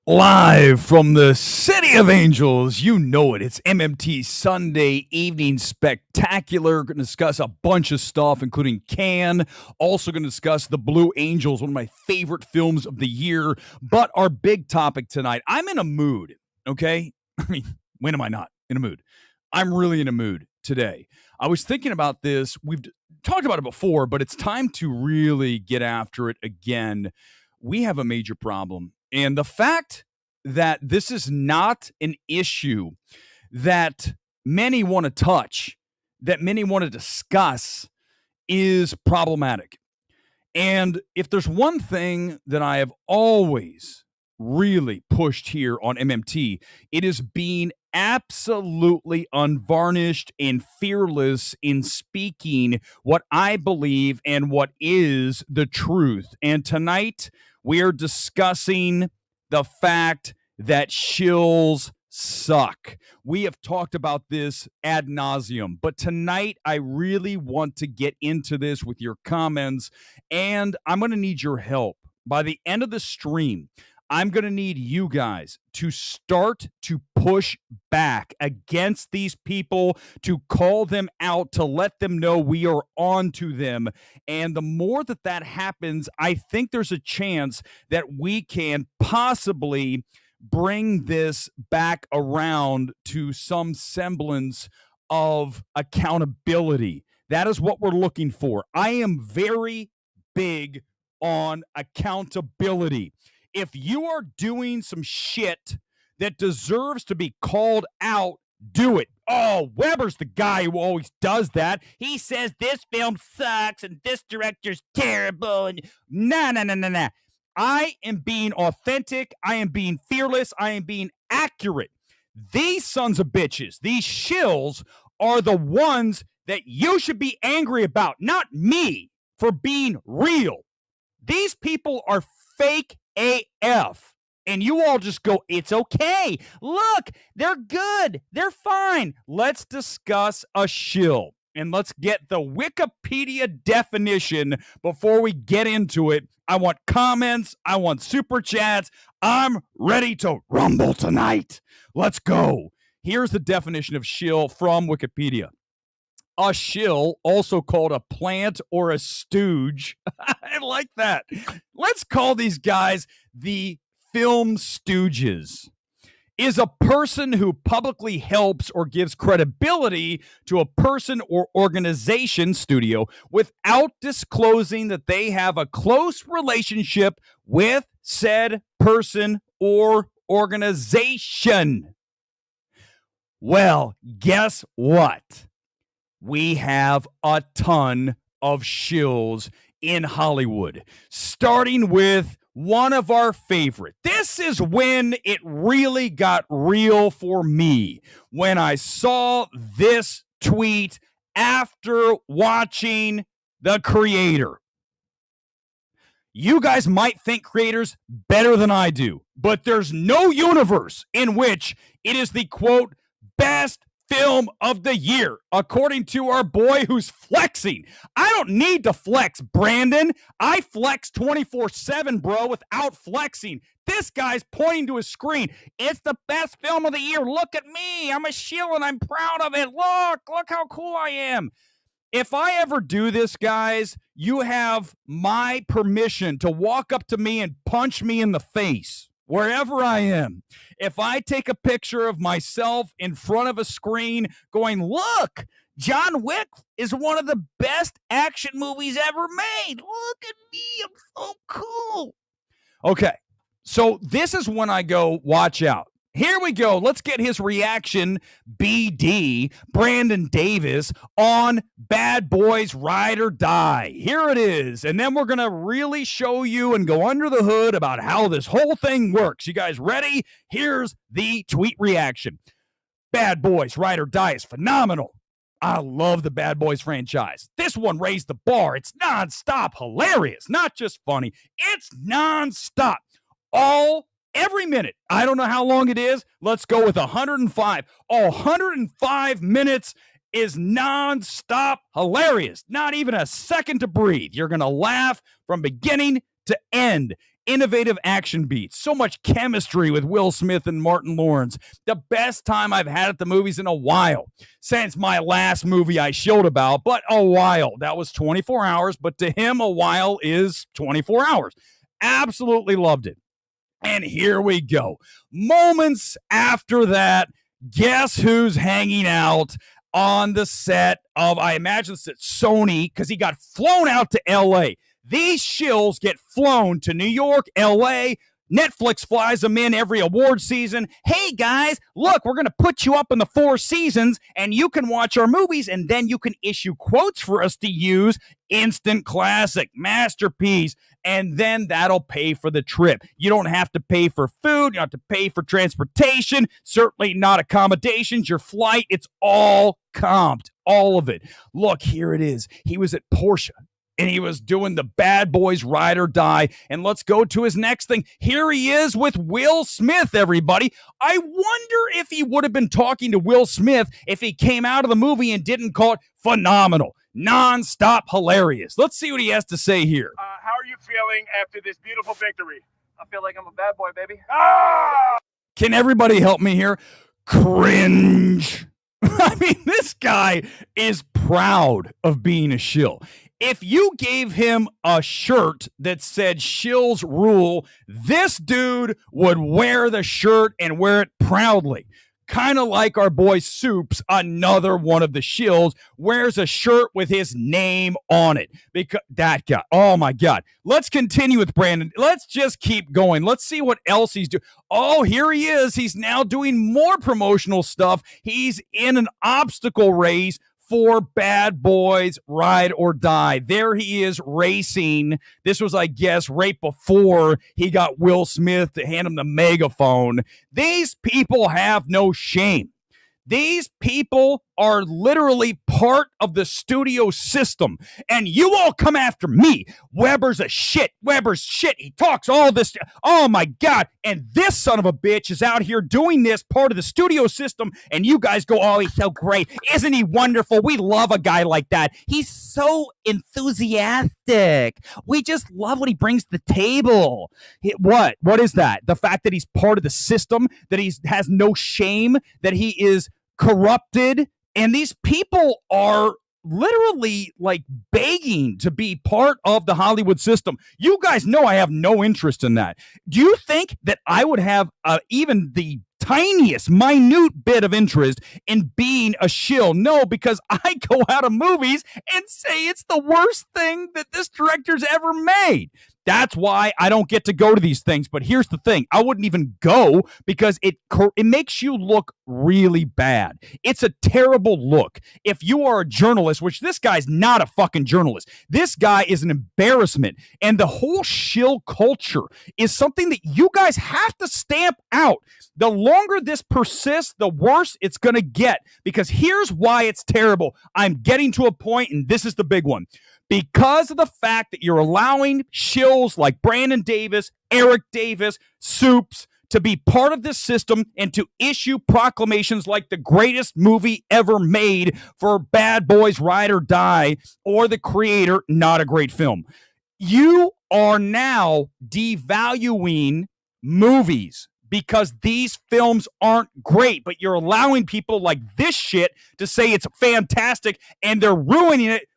Live from the City of Angels, you know it. It's MMT Sunday Evening Spectacular. Going to discuss a bunch of stuff, including Can. Also going to discuss The Blue Angels, one of my favorite films of the year. But our big topic tonight, I'm in a mood, okay? I mean, when am I not in a mood? I'm really in a mood today. I was thinking about this. We've talked about it before, but it's time to really get after it again. We have a major problem. And the fact that this is not an issue that many want to touch, that many want to discuss, is problematic. And if there's one thing that I have always really pushed here on MMT, it is being absolutely unvarnished and fearless in speaking what I believe and what is the truth. And tonight we are discussing the fact that shills suck. We have talked about this ad nauseum, but tonight I really want to get into this with your comments, and I'm going to need your help. By the end of the stream, I'm going to need you guys to start to push back against these people, to call them out, to let them know we are on to them. And the more that happens, I think there's a chance that we can possibly bring this back around to some semblance of accountability. That is what we're looking for. I am very big on accountability. If you are doing some shit that deserves to be called out, do it. Oh, Weber's the guy who always does that. He says this film sucks and this director's terrible. And nah. I am being authentic. I am being fearless. I am being accurate. These sons of bitches, these shills, are the ones that you should be angry about, not me, for being real. These people are fake AF. And you all just go, it's okay. Look, they're good. They're fine. Let's discuss a shill. And let's get the Wikipedia definition before we get into it. I want comments. I want super chats. I'm ready to rumble tonight. Let's go. Here's the definition of shill from Wikipedia. A shill, also called a plant or a stooge. I like that. Let's call these guys the film stooges. Is a person who publicly helps or gives credibility to a person or organization, studio, without disclosing that they have a close relationship with said person or organization. Well, guess what? We have a ton of shills in Hollywood, starting with one of our favorite. This is when it really got real for me, when I saw this tweet after watching The Creator. You guys might think Creator's better than I do, but there's no universe in which it is the, quote, best film of the year, according to our boy who's flexing. I don't need to flex, Brandon. I flex 24/7, bro, without flexing. This guy's pointing to his screen. It's the best film of the year. Look at me. I'm a shill and I'm proud of it. Look how cool I am. If I ever do this, guys, you have my permission to walk up to me and punch me in the face. Wherever I am, if I take a picture of myself in front of a screen going, look, John Wick is one of the best action movies ever made. Look at me. I'm so cool. Okay, so this is when I go, watch out. Here we go. Let's get his reaction, BD, Brandon Davis, on Bad Boys Ride or Die. Here it is. And then we're going to really show you and go under the hood about how this whole thing works. You guys ready? Here's the tweet reaction. Bad Boys Ride or Die is phenomenal. I love the Bad Boys franchise. This one raised the bar. It's nonstop hilarious. Not just funny. It's nonstop. Every minute. I don't know how long it is. Let's go with 105. 105 minutes is nonstop hilarious. Not even a second to breathe. You're going to laugh from beginning to end. innovative action beats, so much chemistry with Will Smith and Martin Lawrence. The best time I've had at the movies in a while, since my last movie I showed about, but a while. That was 24 hours, but to him, a while is 24 hours. Absolutely loved it. And here we go. Moments after that, guess who's hanging out on the set of, I imagine it's at Sony, because he got flown out to L.A. These shills get flown to New York, L.A., Netflix flies them in every award season. Hey, guys, look, we're going to put you up in the 4 seasons, and you can watch our movies, and then you can issue quotes for us to use. Instant classic, masterpiece, and then that'll pay for the trip. You don't have to pay for food. You don't have to pay for transportation, certainly not accommodations, your flight. It's all comped, all of it. Look, here it is. He was at Porsche, and he was doing the Bad Boys Ride or Die. And let's go to his next thing. Here he is with Will Smith, everybody. I wonder if he would have been talking to Will Smith if he came out of the movie and didn't call it phenomenal, nonstop hilarious. Let's see what he has to say here. How are you feeling after this beautiful victory? I feel like I'm a bad boy, baby. Ah! Can everybody help me here? Cringe. I mean, this guy is proud of being a shill. If you gave him a shirt that said Shills Rule, this dude would wear the shirt and wear it proudly. Kind of like our boy Soups, another one of the shills, wears a shirt with his name on it. Because that guy, oh my God. Let's continue with Brandon. Let's just keep going. Let's see what else he's doing. Oh, here he is. He's now doing more promotional stuff. He's in an obstacle race for Bad Boys Ride or Die. There he is racing. This was, I guess, right before he got Will Smith to hand him the megaphone. These people have no shame. These people are literally part of the studio system, and you all come after me. Weber's a shit. Weber's shit. He talks all this. Oh, my God. And this son of a bitch is out here doing this part of the studio system, and you guys go, oh, he's so great. Isn't he wonderful? We love a guy like that. He's so enthusiastic. We just love what he brings to the table. What? What is that? The fact that he's part of the system, that he has no shame, that he is corrupted, and these people are literally like begging to be part of the Hollywood system. You guys know I have no interest in that. Do you think that I would have even the tiniest, minute bit of interest in being a shill? No, because I go out of movies and say it's the worst thing that this director's ever made. That's why I don't get to go to these things. But here's the thing. I wouldn't even go because it makes you look really bad. It's a terrible look. If you are a journalist, which this guy's not a fucking journalist. This guy is an embarrassment. And the whole shill culture is something that you guys have to stamp out. The longer this persists, the worse it's going to get. Because here's why it's terrible. I'm getting to a point, and this is the big one. Because of the fact that you're allowing shills like Brandon Davis, Erick Davis, Soups to be part of this system and to issue proclamations like the greatest movie ever made for Bad Boys Ride or Die, or The Creator, not a great film. You are now devaluing movies because these films aren't great, but you're allowing people like this shit to say it's fantastic, and they're ruining it.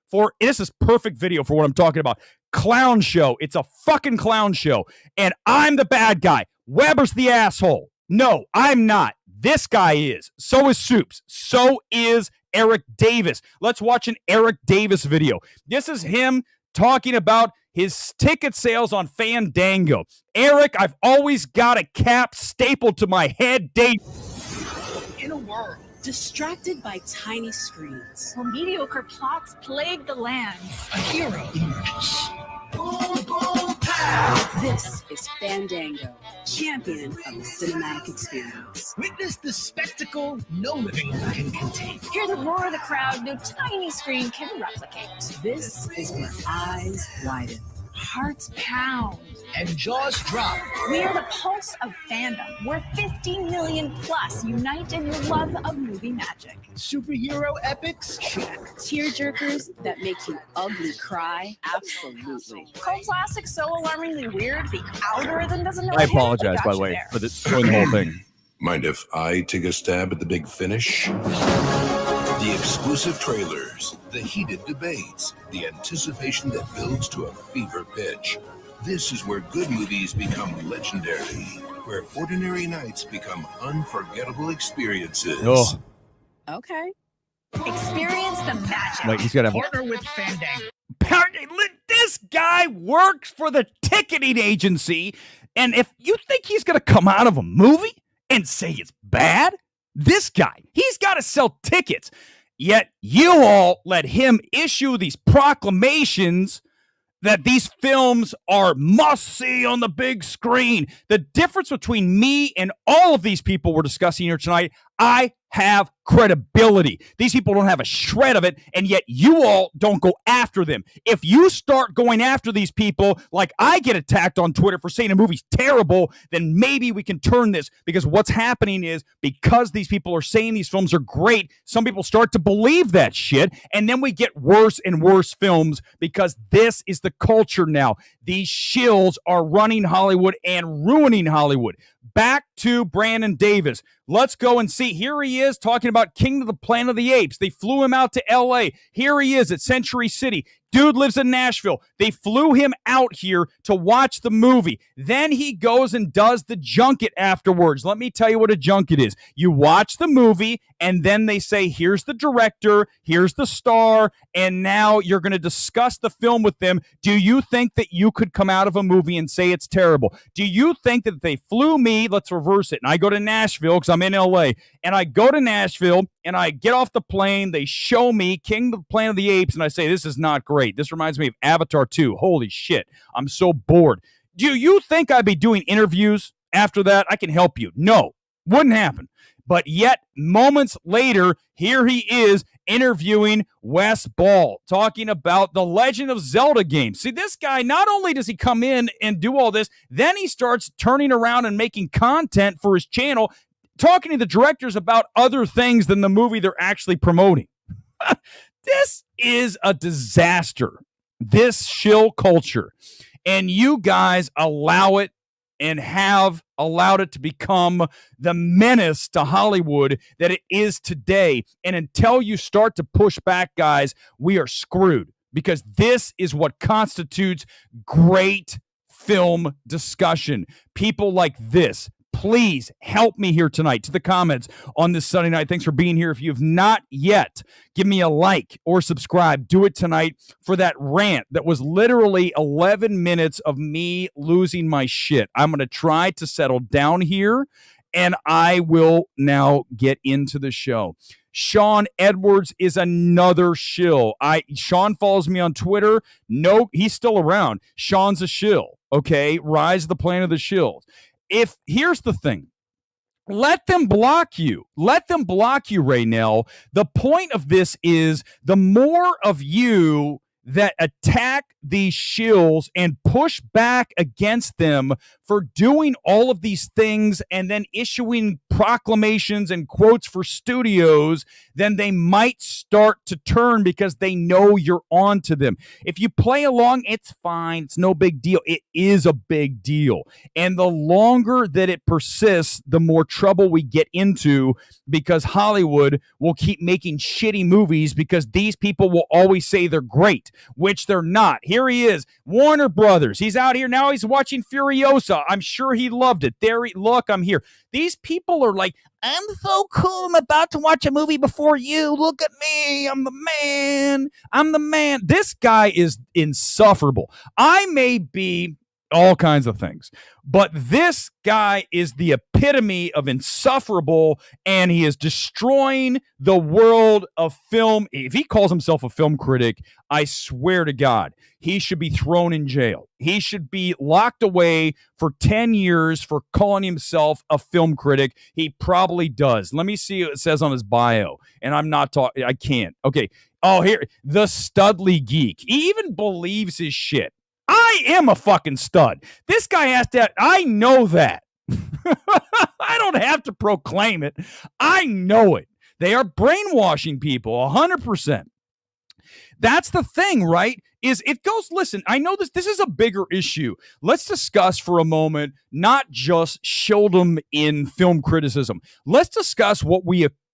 This is perfect video for what I'm talking about. Clown show. It's a fucking clown show. And I'm the bad guy. Weber's the asshole. No, I'm not. This guy is. So is Soups. So is Erick Davis. Let's watch an Erick Davis video. This is him talking about his ticket sales on Fandango. Erick, I've always got a cap stapled to my head. In a world distracted by tiny screens, where mediocre plots plague the land, a hero emerges. Boom, boom, pow! This is Fandango, champion of the cinematic experience. Witness the spectacle no living room can contain. Hear the roar of the crowd no tiny screen can replicate. This is where eyes widen, Hearts pound. and jaws drop. We are the pulse of fandom, where 50 million plus unite in your love of movie magic. Superhero epics? Check. Tearjerkers that make you ugly cry? Absolutely. Cult classics so alarmingly weird, the algorithm doesn't know. I apologize, by the way, for the whole thing. Mind if I take a stab at the big finish? The exclusive trailers, the heated debates, the anticipation that builds to a fever pitch. This is where good movies become legendary, where ordinary nights become unforgettable experiences. Oh. Okay. Experience the magic. Wait, he's got to have Partner with Fandango. This guy works for the ticketing agency, and if you think he's going to come out of a movie and say it's bad, this guy, he's got to sell tickets. Yet you all let him issue these proclamations that these films are must-see on the big screen. The difference between me and all of these people we're discussing here tonight, I have credibility. These people don't have a shred of it, and yet you all don't go after them. If you start going after these people like I get attacked on Twitter for saying a movie's terrible, then maybe we can turn this, because what's happening is because these people are saying these films are great, some people start to believe that shit, and then we get worse and worse films because this is the culture now. These shills are running Hollywood and ruining Hollywood. Back to Brandon Davis. Let's go and see. Here he is talking about King of the Planet of the Apes. They flew him out to L.A. Here he is at Century City. Dude lives in Nashville. They flew him out here to watch the movie. Then he goes and does the junket afterwards. Let me tell you what a junket is. You watch the movie, and then they say, here's the director, here's the star, and now you're going to discuss the film with them. Do you think that you could come out of a movie and say it's terrible? Do you think that if they flew me, let's reverse it, and I go to Nashville because I'm in L.A., and I go to Nashville, and I get off the plane, they show me King of the Planet of the Apes, and I say, this is not great. This reminds me of Avatar 2. Holy shit, I'm so bored. Do you think I'd be doing interviews after that? I can help you. No, wouldn't happen. But yet, moments later, here he is interviewing Wes Ball, talking about the Legend of Zelda game. See, this guy, not only does he come in and do all this, then he starts turning around and making content for his channel, talking to the directors about other things than the movie they're actually promoting. This is a disaster, this shill culture. And you guys allow it and have allowed it to become the menace to Hollywood that it is today. And until you start to push back, guys, we are screwed, because this is what constitutes great film discussion. People like this. Please help me here tonight to the comments on this Sunday night. Thanks for being here. If you have not yet, give me a like or subscribe. Do it tonight for that rant that was literally 11 minutes of me losing my shit. I'm going to try to settle down here, and I will now get into the show. Sean Edwards is another shill. Sean follows me on Twitter. No, he's still around. Sean's a shill. Okay, Rise of the Planet of the Shills. Here's the thing, let them block you. Let them block you, Raynell. The point of this is the more of you that attack these shills and push back against them for doing all of these things and then issuing proclamations and quotes for studios, then they might start to turn because they know you're on to them. If you play along, it's fine. It's no big deal. It is a big deal. And the longer that it persists, the more trouble we get into, because Hollywood will keep making shitty movies because these people will always say they're great, which they're not. Here he is, Warner Brothers. He's out here now. He's watching Furiosa. I'm sure he loved it. Look, I'm here. These people are like, I'm so cool. I'm about to watch a movie before you. Look at me. I'm the man. I'm the man. This guy is insufferable. I may be all kinds of things, but this guy is the epitome of insufferable, and he is destroying the world of film. If he calls himself a film critic, I swear to God, he should be thrown in jail. He should be locked away for 10 years for calling himself a film critic. He probably does. Let me see what it says on his bio, and I'm not talking. I can't. Okay. Oh, here, the Studley Geek. He even believes his shit. I I am a fucking stud. This guy has to, I know that. I don't have to proclaim it. I know it. They are brainwashing people 100%. That's the thing, right? Is it goes, listen, I know this is a bigger issue. Let's discuss for a moment, not just Sheldon in film criticism. Let's discuss what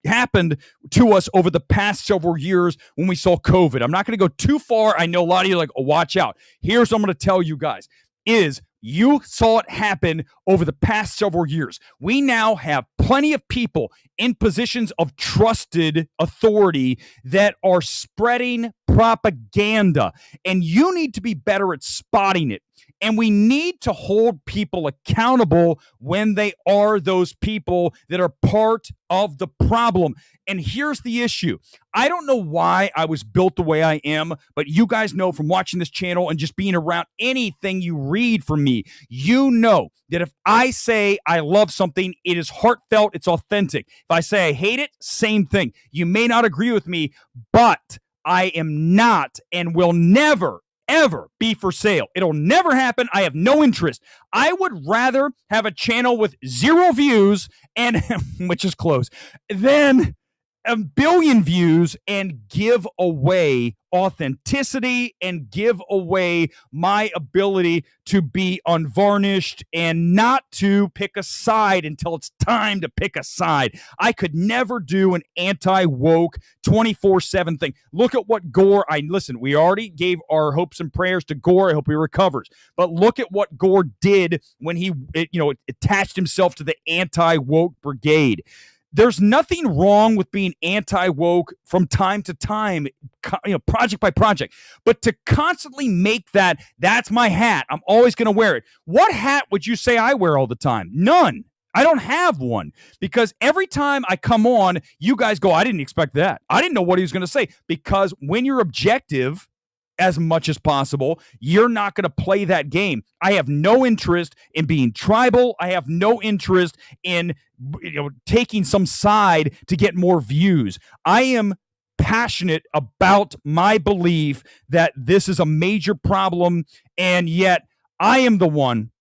happened to us over the past several years when we saw COVID. I'm not going to go too far. I know a lot of you are like, oh, watch out. Here's what I'm going to tell you guys is you saw it happen over the past several years. We now have plenty of people in positions of trusted authority that are spreading propaganda, and you need to be better at spotting it. And we need to hold people accountable when they are those people that are part of the problem. And here's the issue. I don't know why I was built the way I am, but you guys know from watching this channel and just being around anything you read from me, you know that if I say I love something, it is heartfelt, it's authentic. If I say I hate it, same thing. You may not agree with me, but I am not and will never ever be for sale. It'll never happen. I have no interest. I would rather have a channel with 0 views and which is close than a billion views and give away authenticity and give away my ability to be unvarnished and not to pick a side until it's time to pick a side. I could never do an anti-woke 24/7 thing. Look at what Gore, listen, we already gave our hopes and prayers to Gore. I hope he recovers. But look at what Gore did when he attached himself to the anti-woke brigade. There's nothing wrong with being anti-woke from time to time, project by project. But to constantly make that's my hat, I'm always going to wear it. What hat would you say I wear all the time? None. I don't have one because every time I come on, you guys go, I didn't expect that. I didn't know what he was going to say because when you're objective, as much as possible, you're not going to play that game. I have no interest in being tribal. I have no interest in taking some side to get more views. I am passionate about my belief that this is a major problem, and yet I'm the one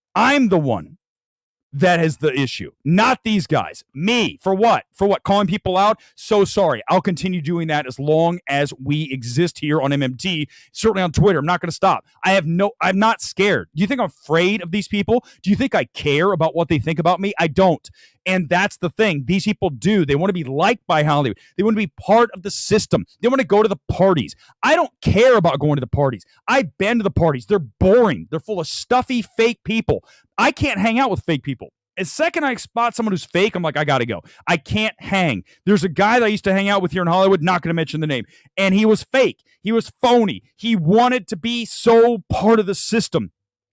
that is the issue, not these guys. Me. For what? Calling people out? So sorry. I'll continue doing that as long as we exist here on MMT, certainly on Twitter. I'm not going to stop. I'm not scared. Do you think I'm afraid of these people? Do you think I care about what they think about me? I don't. And that's the thing. These people do. They want to be liked by Hollywood. They want to be part of the system. They want to go to the parties. I don't care about going to the parties. I've been to the parties. They're boring. They're full of stuffy, fake people. I can't hang out with fake people. The second I spot someone who's fake, I'm like, I got to go. I can't hang. There's a guy that I used to hang out with here in Hollywood, not going to mention the name, and he was fake. He was phony. He wanted to be so part of the system.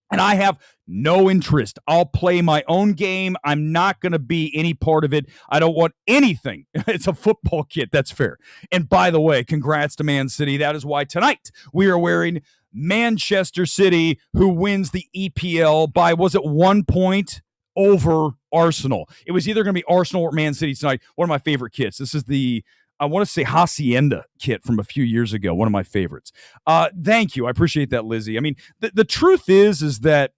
And I have no interest. I'll play my own game. I'm not going to be any part of it. I don't want anything. It's a football kit. That's fair. And by the way, congrats to Man City. That is why tonight we are wearing Manchester City, who wins the EPL by, was it 1 point over Arsenal? It was either going to be Arsenal or Man City tonight. One of my favorite kits. This is the, I want to say Hacienda kit from a few years ago. One of my favorites. Thank you. I appreciate that, Lizzie. I mean, the truth is that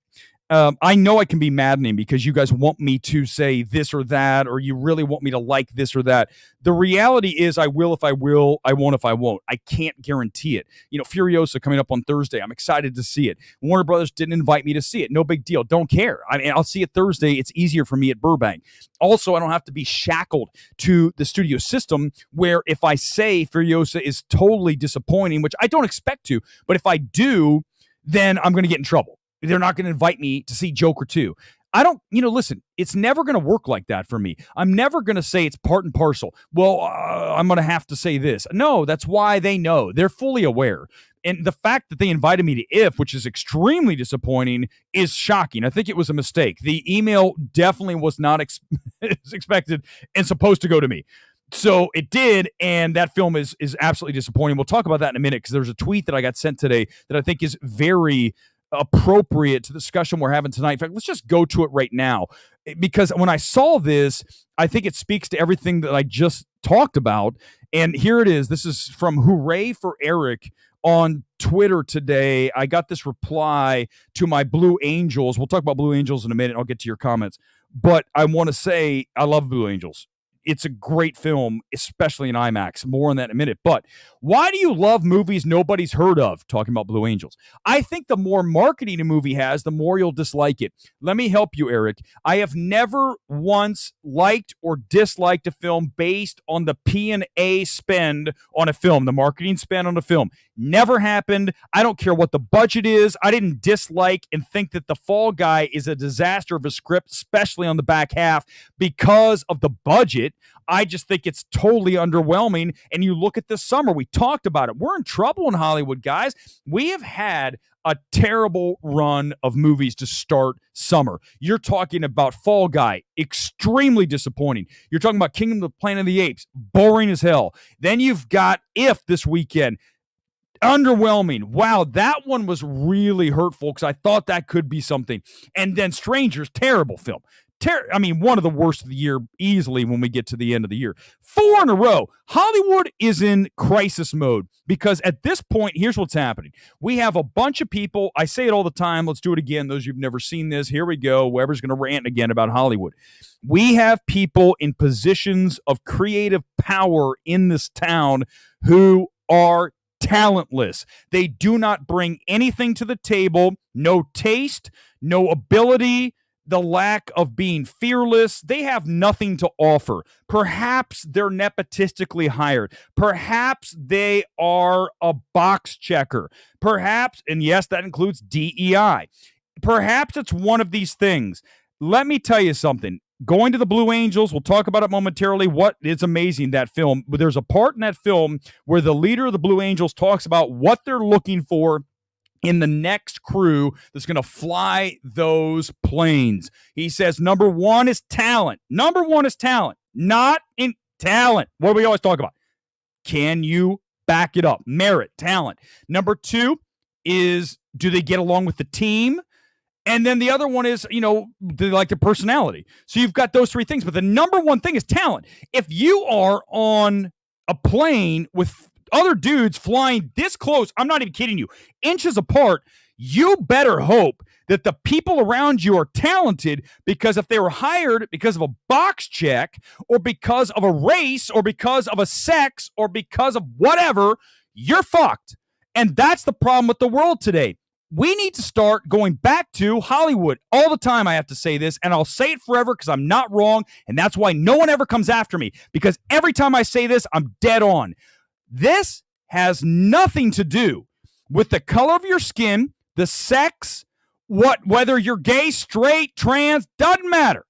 I know I can be maddening because you guys want me to say this or that, or you really want me to like this or that. The reality is I will if I will, I won't if I won't. I can't guarantee it. Furiosa coming up on Thursday. I'm excited to see it. Warner Brothers didn't invite me to see it. No big deal. Don't care. I mean, I'll see it Thursday. It's easier for me at Burbank. Also, I don't have to be shackled to the studio system where if I say Furiosa is totally disappointing, which I don't expect to, but if I do, then I'm going to get in trouble. They're not going to invite me to see Joker 2. I don't, listen, it's never going to work like that for me. I'm never going to say it's part and parcel. Well, I'm going to have to say this. No, that's why they know. They're fully aware. And the fact that they invited me to IF, which is extremely disappointing, is shocking. I think it was a mistake. The email definitely was not expected and supposed to go to me. So it did, and that film is absolutely disappointing. We'll talk about that in a minute because there's a tweet that I got sent today that I think is very appropriate to the discussion we're having tonight. In fact, let's just go to it right now, because when I saw this, I think it speaks to everything that I just talked about. And here it is. This is from Hooray for Erick on Twitter today. I got this reply to my Blue Angels. We'll talk about Blue Angels in a minute. I'll get to your comments. But I want to say I love Blue Angels. It's a great film, especially in IMAX. More on that in a minute. But why do you love movies nobody's heard of? Talking about Blue Angels. I think the more marketing a movie has, the more you'll dislike it. Let me help you, Eric. I have never once liked or disliked a film based on the P&A spend on a film, the marketing spend on a film. Never happened. I don't care what the budget is. I didn't dislike and think that The Fall Guy is a disaster of a script, especially on the back half, because of the budget. I just think it's totally underwhelming. And you look at this summer, we talked about it. We're in trouble in Hollywood, guys. We have had a terrible run of movies to start summer. You're talking about Fall Guy, extremely disappointing. You're talking about Kingdom of the Planet of the Apes, boring as hell. Then you've got If this weekend. Underwhelming. Wow, that one was really hurtful because I thought that could be something. And then Strangers, terrible film. One of the worst of the year easily when we get to the end of the year. 4 in a row. Hollywood is in crisis mode because at this point, here's what's happening. We have a bunch of people. I say it all the time. Let's do it again. Those of you who've never seen this, here we go. Whoever's going to rant again about Hollywood. We have people in positions of creative power in this town who are talentless. They do not bring anything to the table. No taste, no ability, the lack of being fearless. They have nothing to offer. Perhaps they're nepotistically hired. Perhaps they are a box checker. Perhaps, and yes, that includes DEI. Perhaps it's one of these things. Let me tell you something. Going to the Blue Angels, we'll talk about it momentarily. What is amazing, that film. But there's a part in that film where the leader of the Blue Angels talks about what they're looking for in the next crew that's going to fly those planes. He says, number one is talent. Number one is talent, not in talent. What do we always talk about? Can you back it up? Merit, talent. Number two is, do they get along with the team? And then the other one is, do they like their personality? So you've got those three things. But the number one thing is talent. If you are on a plane with other dudes flying this close, I'm not even kidding you, inches apart, you better hope that the people around you are talented, because if they were hired because of a box check or because of a race or because of a sex or because of whatever, you're fucked. And that's the problem with the world today. We need to start going back to Hollywood. All the time I have to say this, and I'll say it forever because I'm not wrong, and that's why no one ever comes after me, because every time I say this, I'm dead on. This has nothing to do with the color of your skin, the sex, whether you're gay, straight, trans, doesn't matter.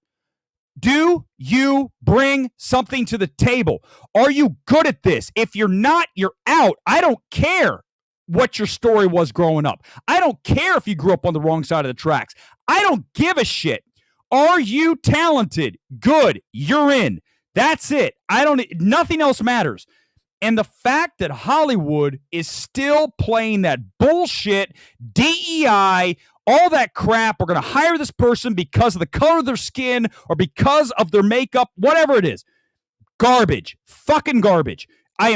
Do you bring something to the table? Are you good at this? If you're not, you're out. I don't care what your story was growing up. I don't care if you grew up on the wrong side of the tracks. I don't give a shit. Are you talented? Good. You're in. That's it. Nothing else matters. And the fact that Hollywood is still playing that bullshit, DEI, all that crap, we're going to hire this person because of the color of their skin or because of their makeup, whatever it is. Garbage. Fucking garbage. I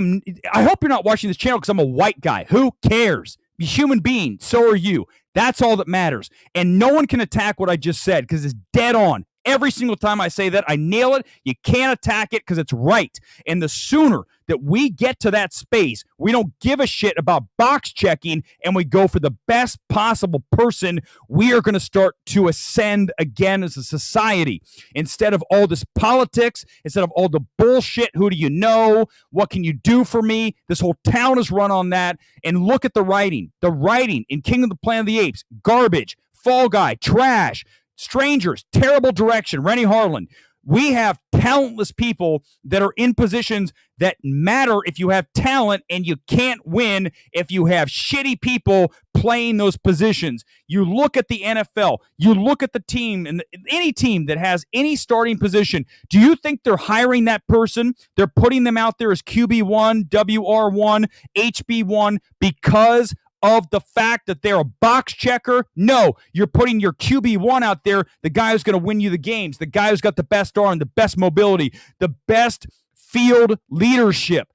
hope you're not watching this channel because I'm a white guy. Who cares? You're a human being. So are you. That's all that matters. And no one can attack what I just said because it's dead on. Every single time I say that, I nail it. You can't attack it because it's right. And the sooner that we get to that space, we don't give a shit about box checking and we go for the best possible person, we are going to start to ascend again as a society. Instead of all this politics, instead of all the bullshit, who do you know? What can you do for me? This whole town is run on that. And look at the writing. The writing in Kingdom of the Planet of the Apes, garbage. Fall Guy, trash. Strangers, terrible direction. Rennie Harlan. We have talentless people that are in positions that matter if you have talent, and you can't win if you have shitty people playing those positions. You look at the NFL, you look at the team, and any team that has any starting position, do you think they're hiring that person? They're putting them out there as QB1, WR1, HB1 because of the fact that they're a box checker? No, you're putting your QB1 out there, the guy who's going to win you the games, the guy who's got the best arm, the best mobility, the best field leadership.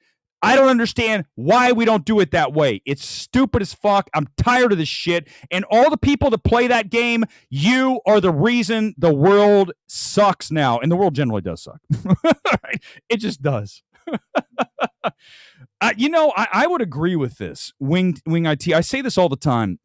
I don't understand why we don't do it that way. It's stupid as fuck. I'm tired of this shit. And all the people that play that game, you are the reason the world sucks now. And the world generally does suck. It just does. I would agree with this. Wing IT. I say this all the time.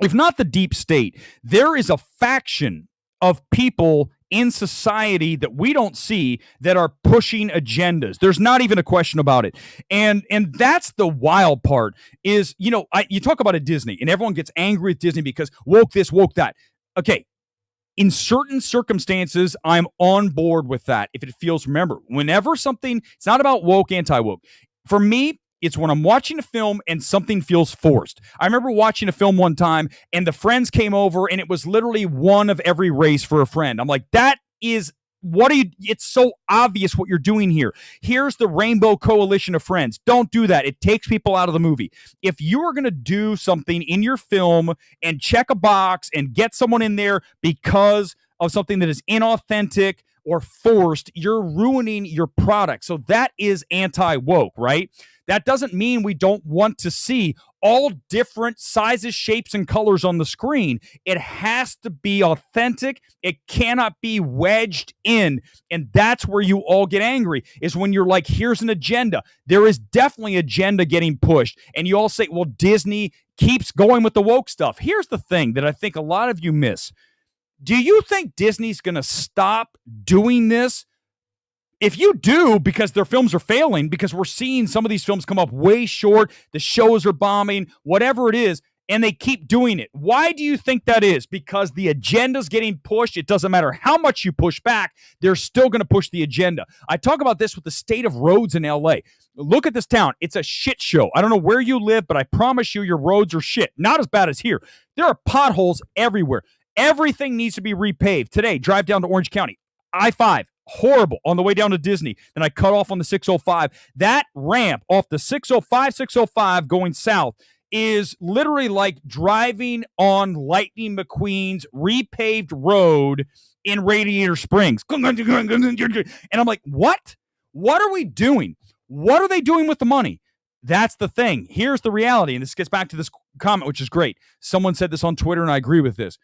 If not the deep state, there is a faction of people in society that we don't see that are pushing agendas. There's not even a question about it. And that's the wild part is, you talk about a Disney and everyone gets angry at Disney because woke this, woke that. Okay. In certain circumstances, I'm on board with that. If it feels, remember, whenever something, it's not about woke, anti-woke. For me, it's when I'm watching a film and something feels forced. I remember watching a film one time and the friends came over and it was literally one of every race for a friend. I'm like, it's so obvious what you're doing here. Here's the Rainbow Coalition of Friends. Don't do that. It takes people out of the movie. If you are going to do something in your film and check a box and get someone in there because of something that is inauthentic or forced, you're ruining your product. So that is anti-woke, right? That doesn't mean we don't want to see all different sizes, shapes, and colors on the screen. It has to be authentic. It cannot be wedged in. And that's where you all get angry, is when you're like, here's an agenda. There is definitely agenda getting pushed. And you all say, well, Disney keeps going with the woke stuff. Here's the thing that I think a lot of you miss. Do you think Disney's going to stop doing this? If you do, because their films are failing, because we're seeing some of these films come up way short, the shows are bombing, whatever it is, and they keep doing it. Why do you think that is? Because the agenda's getting pushed. It doesn't matter how much you push back, they're still going to push the agenda. I talk about this with the state of roads in LA. Look at this town. It's a shit show. I don't know where you live, but I promise you your roads are shit. Not as bad as here. There are potholes everywhere. Everything needs to be repaved. Today, drive down to Orange County. I-5, horrible on the way down to Disney. Then I cut off on the 605. That ramp off the 605 going south is literally like driving on Lightning McQueen's repaved road in Radiator Springs. And I'm like, what? What are we doing? What are they doing with the money? That's the thing. Here's the reality. And this gets back to this comment, which is great. Someone said this on Twitter, and I agree with this.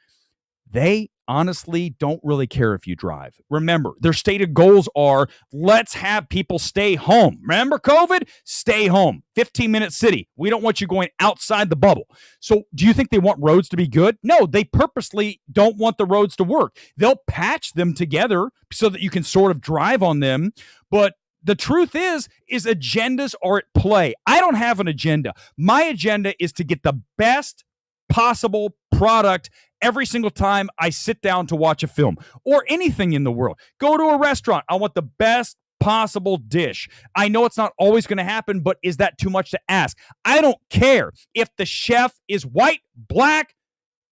They honestly don't really care if you drive. Remember, their stated goals are, let's have people stay home. Remember COVID? Stay home. 15-minute city. We don't want you going outside the bubble. So do you think they want roads to be good? No, they purposely don't want the roads to work. They'll patch them together so that you can sort of drive on them. But the truth is agendas are at play. I don't have an agenda. My agenda is to get the best possible product every single time I sit down to watch a film or anything in the world. Go to a restaurant. I want the best possible dish. I know it's not always going to happen, but is that too much to ask? I don't care if the chef is white, black,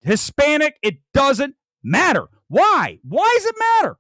Hispanic. It doesn't matter. Why? Why does it matter?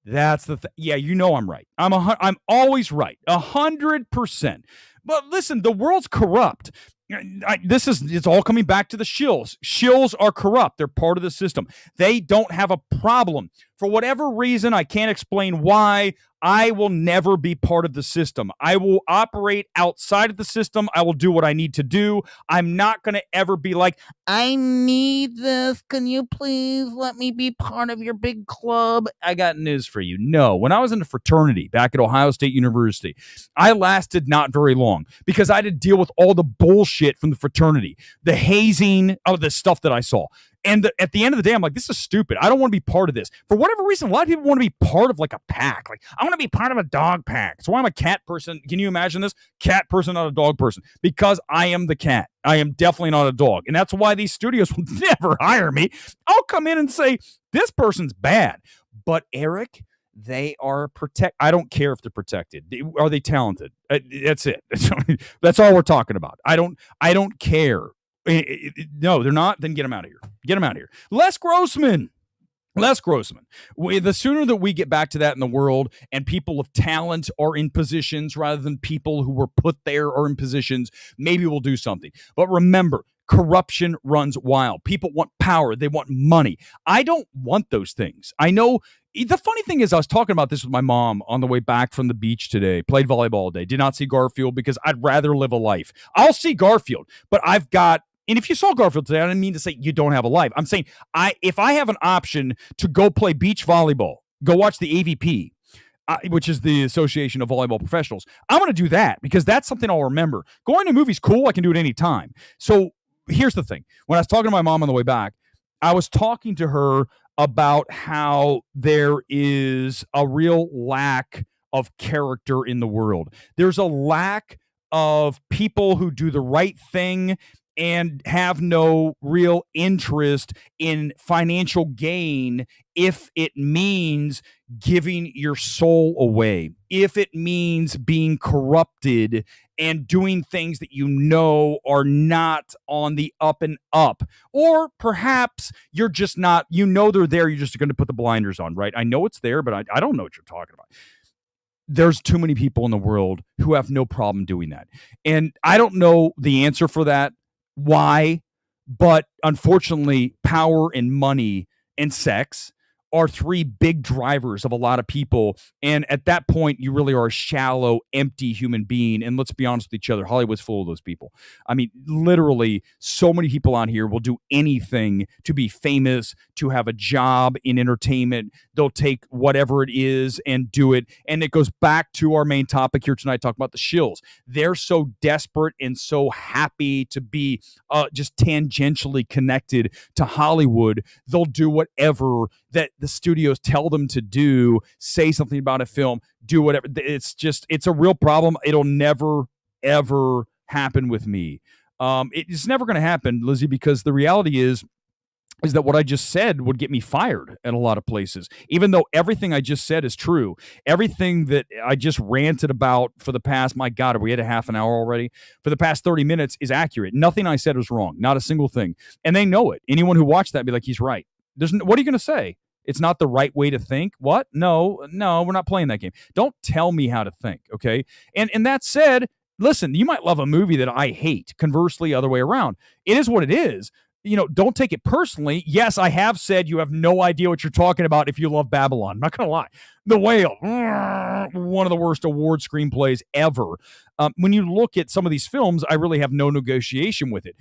That's the thing. Yeah, you know I'm right. I'm always right. 100%. But listen, the world's corrupt. It's all coming back to the shills. Shills are corrupt. They're part of the system. They don't have a problem. For whatever reason, I can't explain why, I will never be part of the system. I will operate outside of the system. I will do what I need to do. I'm not going to ever be like, I need this. Can you please let me be part of your big club? I got news for you. No. When I was in a fraternity back at Ohio State University, I lasted not very long because I had to deal with all the bullshit from the fraternity, the hazing of the stuff that I saw. And at the end of the day, I'm like, this is stupid. I don't want to be part of this. For whatever reason, a lot of people want to be part of like a pack. Like, I want to be part of a dog pack. So I'm a cat person. Can you imagine this? Cat person, not a dog person. Because I am the cat. I am definitely not a dog. And that's why these studios will never hire me. I'll come in and say, this person's bad. But Erick, they are I don't care if they're protected. Are they talented? That's it. That's all we're talking about. I don't care. No, they're not. Then get them out of here. Get them out of here. Les Grossman. The sooner that we get back to that in the world and people of talent are in positions rather than people who were put there are in positions, maybe we'll do something. But remember, corruption runs wild. People want power. They want money. I don't want those things. I know. The funny thing is, I was talking about this with my mom on the way back from the beach today. Played volleyball all day. Did not see Garfield because I'd rather live a life. I'll see Garfield, but I've got, and if you saw Garfield today, I didn't mean to say you don't have a life. I'm saying if I have an option to go play beach volleyball, go watch the AVP, which is the Association of Volleyball Professionals, I'm going to do that because that's something I'll remember. Going to movies, cool. I can do it anytime. So here's the thing. When I was talking to my mom on the way back, I was talking to her about how there is a real lack of character in the world. There's a lack of people who do the right thing and have no real interest in financial gain if it means giving your soul away, if it means being corrupted and doing things that you know are not on the up and up. Or perhaps you're just not, you know they're there, you're just going to put the blinders on, right? I know it's there, but I don't know what you're talking about. There's too many people in the world who have no problem doing that. And I don't know the answer for that, why, but unfortunately, power and money and sex are three big drivers of a lot of people. And at that point, you really are a shallow, empty human being. And let's be honest with each other, Hollywood's full of those people. I mean, literally, so many people on here will do anything to be famous, to have a job in entertainment. They'll take whatever it is and do it. And it goes back to our main topic here tonight, talking about the shills. They're so desperate and so happy to be just tangentially connected to Hollywood. They'll do whatever that the studios tell them to do, say something about a film, do whatever. It's a real problem. It'll never, ever happen with me. It's never going to happen, Lizzie, because the reality is that what I just said would get me fired at a lot of places, even though everything I just said is true. Everything that I just ranted about for the past, my God, are we at a half an hour already? For the past 30 minutes is accurate. Nothing I said was wrong, not a single thing. And they know it. Anyone who watched that be like, he's right. What are you going to say? It's not the right way to think. What? No, we're not playing that game. Don't tell me how to think, okay? And that said, listen, you might love a movie that I hate. Conversely, other way around. It is what it is. You know, don't take it personally. Yes, I have said you have no idea what you're talking about if you love Babylon. I'm not going to lie. The Whale, one of the worst award screenplays ever. When you look at some of these films, I really have no negotiation with it.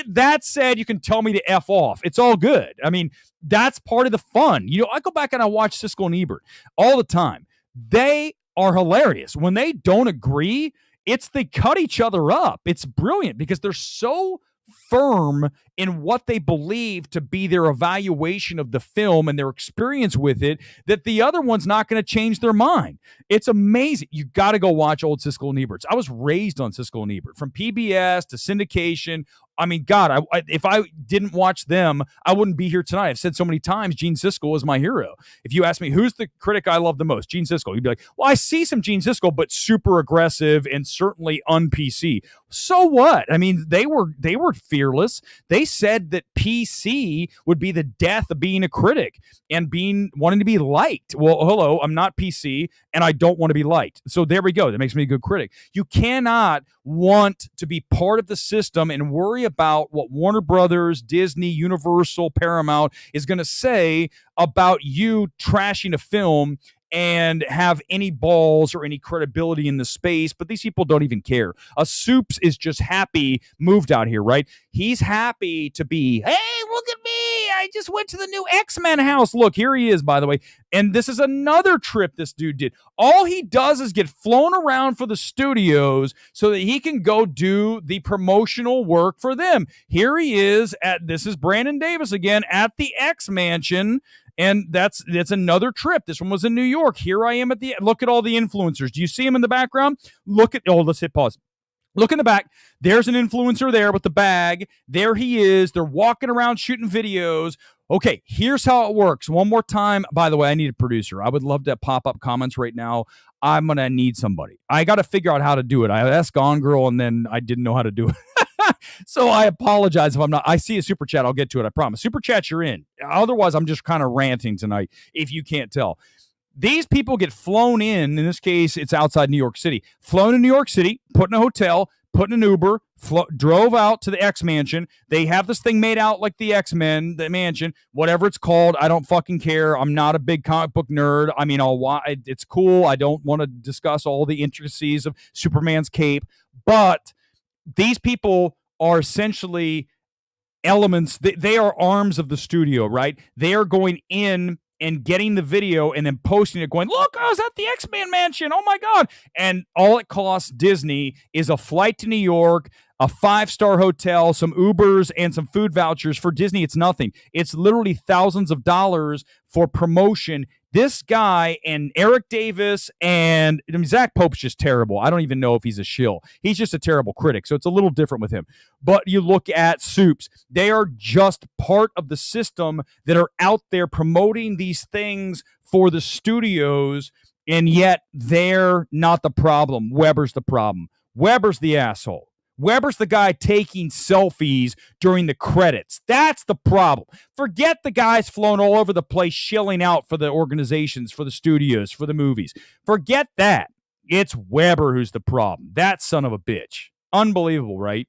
That said, you can tell me to F off. It's all good. I mean, that's part of the fun. You know, I go back and I watch Siskel and Ebert all the time. They are hilarious. When they don't agree, they cut each other up. It's brilliant because they're so firm in what they believe to be their evaluation of the film and their experience with it that the other one's not going to change their mind. It's amazing. You got to go watch old Siskel and Eberts. I was raised on Siskel and Ebert, from PBS to syndication. I mean, God, if I didn't watch them, I wouldn't be here tonight. I've said so many times, Gene Siskel is my hero. If you ask me, who's the critic I love the most? Gene Siskel. You'd be like, well, I see some Gene Siskel, but super aggressive and certainly un-PC. So what? I mean, they were fearless. They said that PC would be the death of being a critic and wanting to be liked. Well, hello, I'm not PC and I don't want to be liked. So there we go. That makes me a good critic. You cannot want to be part of the system and worry about what Warner Brothers, Disney, Universal, Paramount is going to say about you trashing a film and have any balls or any credibility in the space. But these people don't even care. Soups is just happy, moved out here, right? He's happy to be, hey, look at me. I just went to the new X-Men house. Look, here he is, by the way. And this is another trip this dude did. All he does is get flown around for the studios so that he can go do the promotional work for them. Here he is this is Brandon Davis again at the X Mansion. And that's another trip. This one was in New York. Here I am look at all the influencers. Do you see him in the background? Let's hit pause. Look in the back. There's an influencer there with the bag. There he is. They're walking around shooting videos. Okay, here's how it works. One more time. By the way, I need a producer. I would love to pop up comments right now. I'm going to need somebody. I got to figure out how to do it. I asked Gone Girl, and then I didn't know how to do it. So I apologize if I'm not. I see a super chat. I'll get to it. I promise. Super chat, you're in. Otherwise, I'm just kind of ranting tonight, if you can't tell. These people get flown in this case, it's outside New York City. Flown in New York City, put in a hotel, put in an Uber, drove out to the X Mansion. They have this thing made out like the X-Men, the mansion, whatever it's called. I don't fucking care. I'm not a big comic book nerd. I mean, it's cool. I don't want to discuss all the intricacies of Superman's cape, but these people are essentially elements. They are arms of the studio, right? They are going in and getting the video and then posting it going, look, I was at the X-Men mansion. Oh my God. And all it costs Disney is a flight to New York, a 5-star hotel, some Ubers, and some food vouchers. For Disney, it's nothing. It's literally thousands of dollars for promotion. This guy and Eric Davis and Zach Pope's just terrible. I don't even know if he's a shill. He's just a terrible critic, so it's a little different with him. But you look at Soups. They are just part of the system that are out there promoting these things for the studios, and yet they're not the problem. Weber's the problem. Weber's the asshole. Weber's the guy taking selfies during the credits. That's the problem. Forget the guys flown all over the place shilling out for the organizations, for the studios, for the movies. Forget that. It's Weber who's the problem. That son of a bitch. Unbelievable, right?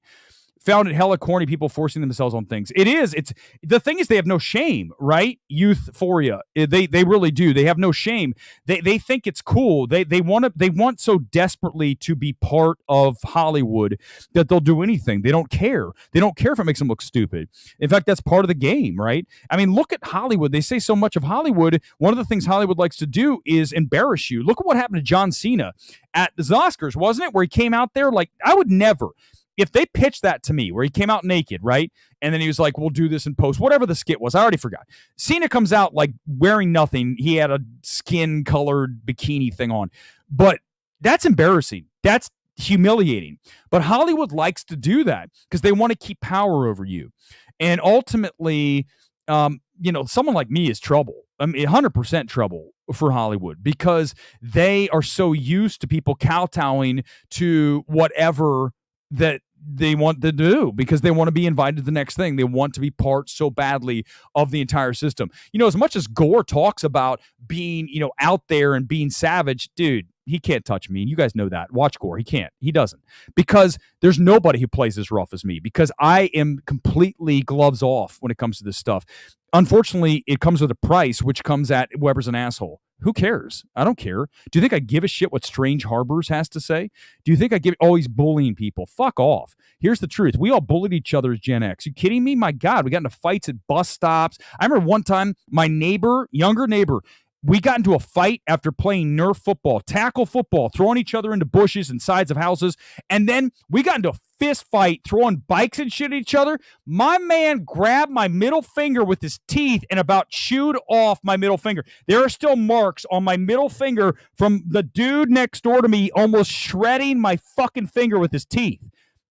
Found it hella corny, people forcing themselves on things. It's the thing is they have no shame, right? Youthphoria. They really do. They have no shame. They think it's cool. They want so desperately to be part of Hollywood that they'll do anything. They don't care. They don't care if it makes them look stupid. In fact, that's part of the game, right? I mean, look at Hollywood. They say so much of Hollywood. One of the things Hollywood likes to do is embarrass you. Look at what happened to John Cena at the Oscars, wasn't it? Where he came out there like, I would never. If they pitched that to me, where he came out naked, right? And then he was like, we'll do this in post, whatever the skit was. I already forgot. Cena comes out like wearing nothing. He had a skin-colored bikini thing on. But that's embarrassing. That's humiliating. But Hollywood likes to do that because they want to keep power over you. And ultimately, someone like me is trouble. I mean, 100% trouble for Hollywood because they are so used to people kowtowing to whatever that they want to do because they want to be invited to the next thing. They want to be part so badly of the entire system. As much as Gore talks about being, out there and being savage, dude, he can't touch me. And you guys know that. Watch Gore. He can't. He doesn't. Because there's nobody who plays as rough as me because I am completely gloves off when it comes to this stuff. Unfortunately, it comes with a price, which comes at Weber's an asshole. Who cares? I don't care. Do you think I give a shit what Strange Harbors has to say? Do you think I give always bullying people? Fuck off. Here's the truth. We all bullied each other as Gen X. You kidding me? My God, we got into fights at bus stops. I remember one time my younger neighbor, we got into a fight after playing Nerf football, tackle football, throwing each other into bushes and sides of houses. And then we got into a fist fight, throwing bikes and shit at each other. My man grabbed my middle finger with his teeth and about chewed off my middle finger. There are still marks on my middle finger from the dude next door to me almost shredding my fucking finger with his teeth.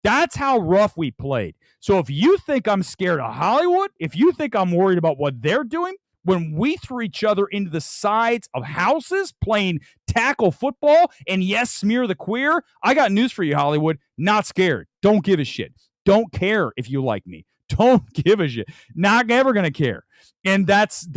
That's how rough we played. So if you think I'm scared of Hollywood, if you think I'm worried about what they're doing, when we threw each other into the sides of houses playing tackle football and yes, smear the queer, I got news for you, Hollywood. Not scared. Don't give a shit. Don't care if you like me. Don't give a shit. Not ever going to care. And that's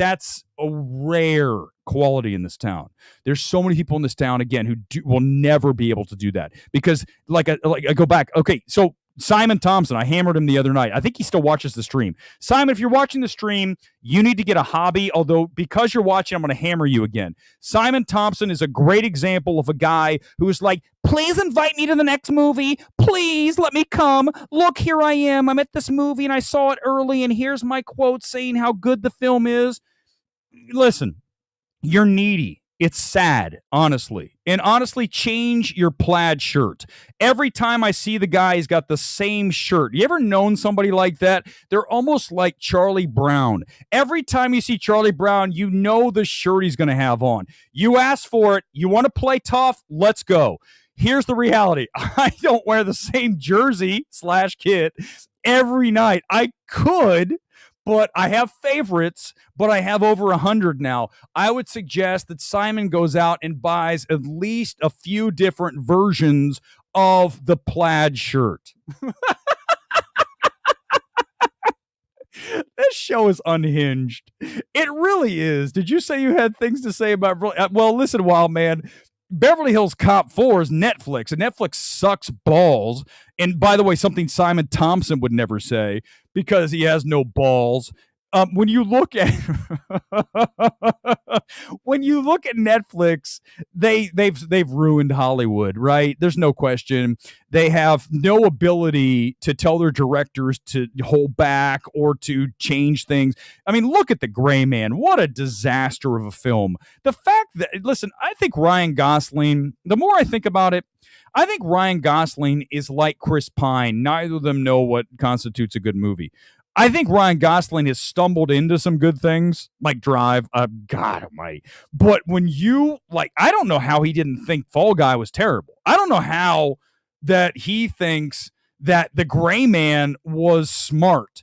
a rare quality in this town. There's so many people in this town, again, who will never be able to do that. Because, like I go back. Okay, so Simon Thompson, I hammered him the other night. I think he still watches the stream. Simon, if you're watching the stream, you need to get a hobby, although because you're watching, I'm going to hammer you again. Simon Thompson is a great example of a guy who is like, please invite me to the next movie. Please let me come. Look, here I am. I'm at this movie and I saw it early and here's my quote saying how good the film is. Listen, you're needy. It's sad, honestly. And honestly, change your plaid shirt. Every time I see the guy, he's got the same shirt. You ever known somebody like that? They're almost like Charlie Brown. Every time you see Charlie Brown, you know the shirt he's going to have on. You ask for it. You want to play tough? Let's go. Here's the reality. I don't wear the same jersey / kit every night. I could, but I have favorites, but I have over 100 now. I would suggest that Simon goes out and buys at least a few different versions of the plaid shirt. This show is unhinged. It really is. Did you say you had things to say about... Well, listen, Wild Man. Beverly Hills Cop 4 is Netflix, and Netflix sucks balls. And by the way, something Simon Thompson would never say because he has no balls. When you look at when you look at Netflix, they've ruined Hollywood, right? There's no question. They have no ability to tell their directors to hold back or to change things. I mean, look at The Gray Man. What a disaster of a film. The fact that, listen, I think Ryan Gosling, the more I think about it, I think Ryan Gosling is like Chris Pine. Neither of them know what constitutes a good movie. I think Ryan Gosling has stumbled into some good things, like Drive. God almighty. But when you, like, I don't know how he didn't think Fall Guy was terrible. I don't know how that he thinks that The Gray Man was smart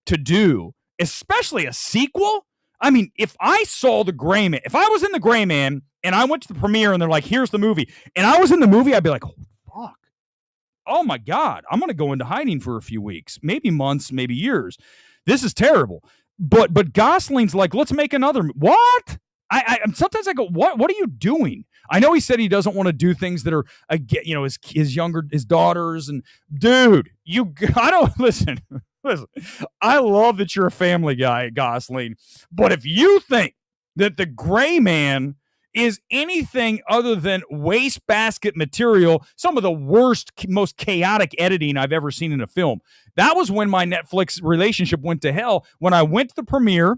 to do, especially a sequel. I mean, if I saw The Gray Man, if I was in The Gray Man and I went to the premiere and they're like, here's the movie, and I was in the movie, I'd be like, oh, fuck. Oh my God, I'm going to go into hiding for a few weeks, maybe months, maybe years. This is terrible. But Gosling's like, let's make another. What? I sometimes I go, what are you doing? I know he said he doesn't want to do things that are, his daughters, and dude, I don't listen. Listen, I love that you're a family guy, Gosling, but if you think that The Gray Man is anything other than wastebasket material, some of the worst, most chaotic editing I've ever seen in a film. That was when my Netflix relationship went to hell, when I went to the premiere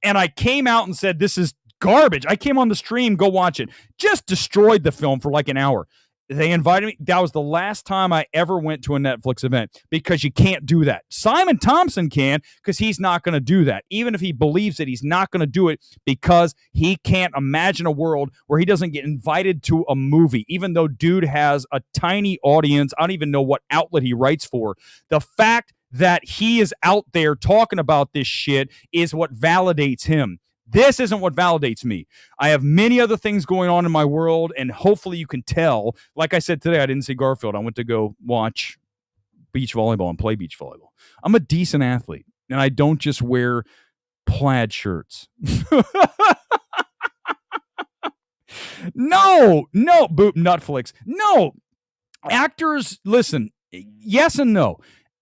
and I came out and said, this is garbage. I came on the stream, go watch it. Just destroyed the film for like an hour. They invited me. That was the last time I ever went to a Netflix event, because you can't do that. Simon Thompson can, because he's not going to do that. Even if he believes it, he's not going to do it because he can't imagine a world where he doesn't get invited to a movie, even though dude has a tiny audience. I don't even know what outlet he writes for. The fact that he is out there talking about this shit is what validates him. This isn't what validates me. I have many other things going on in my world, and hopefully you can tell. Like I said today, I didn't see Garfield. I went to go watch beach volleyball and play beach volleyball. I'm a decent athlete, and I don't just wear plaid shirts. No, boop, Netflix. No, actors, listen, yes and no.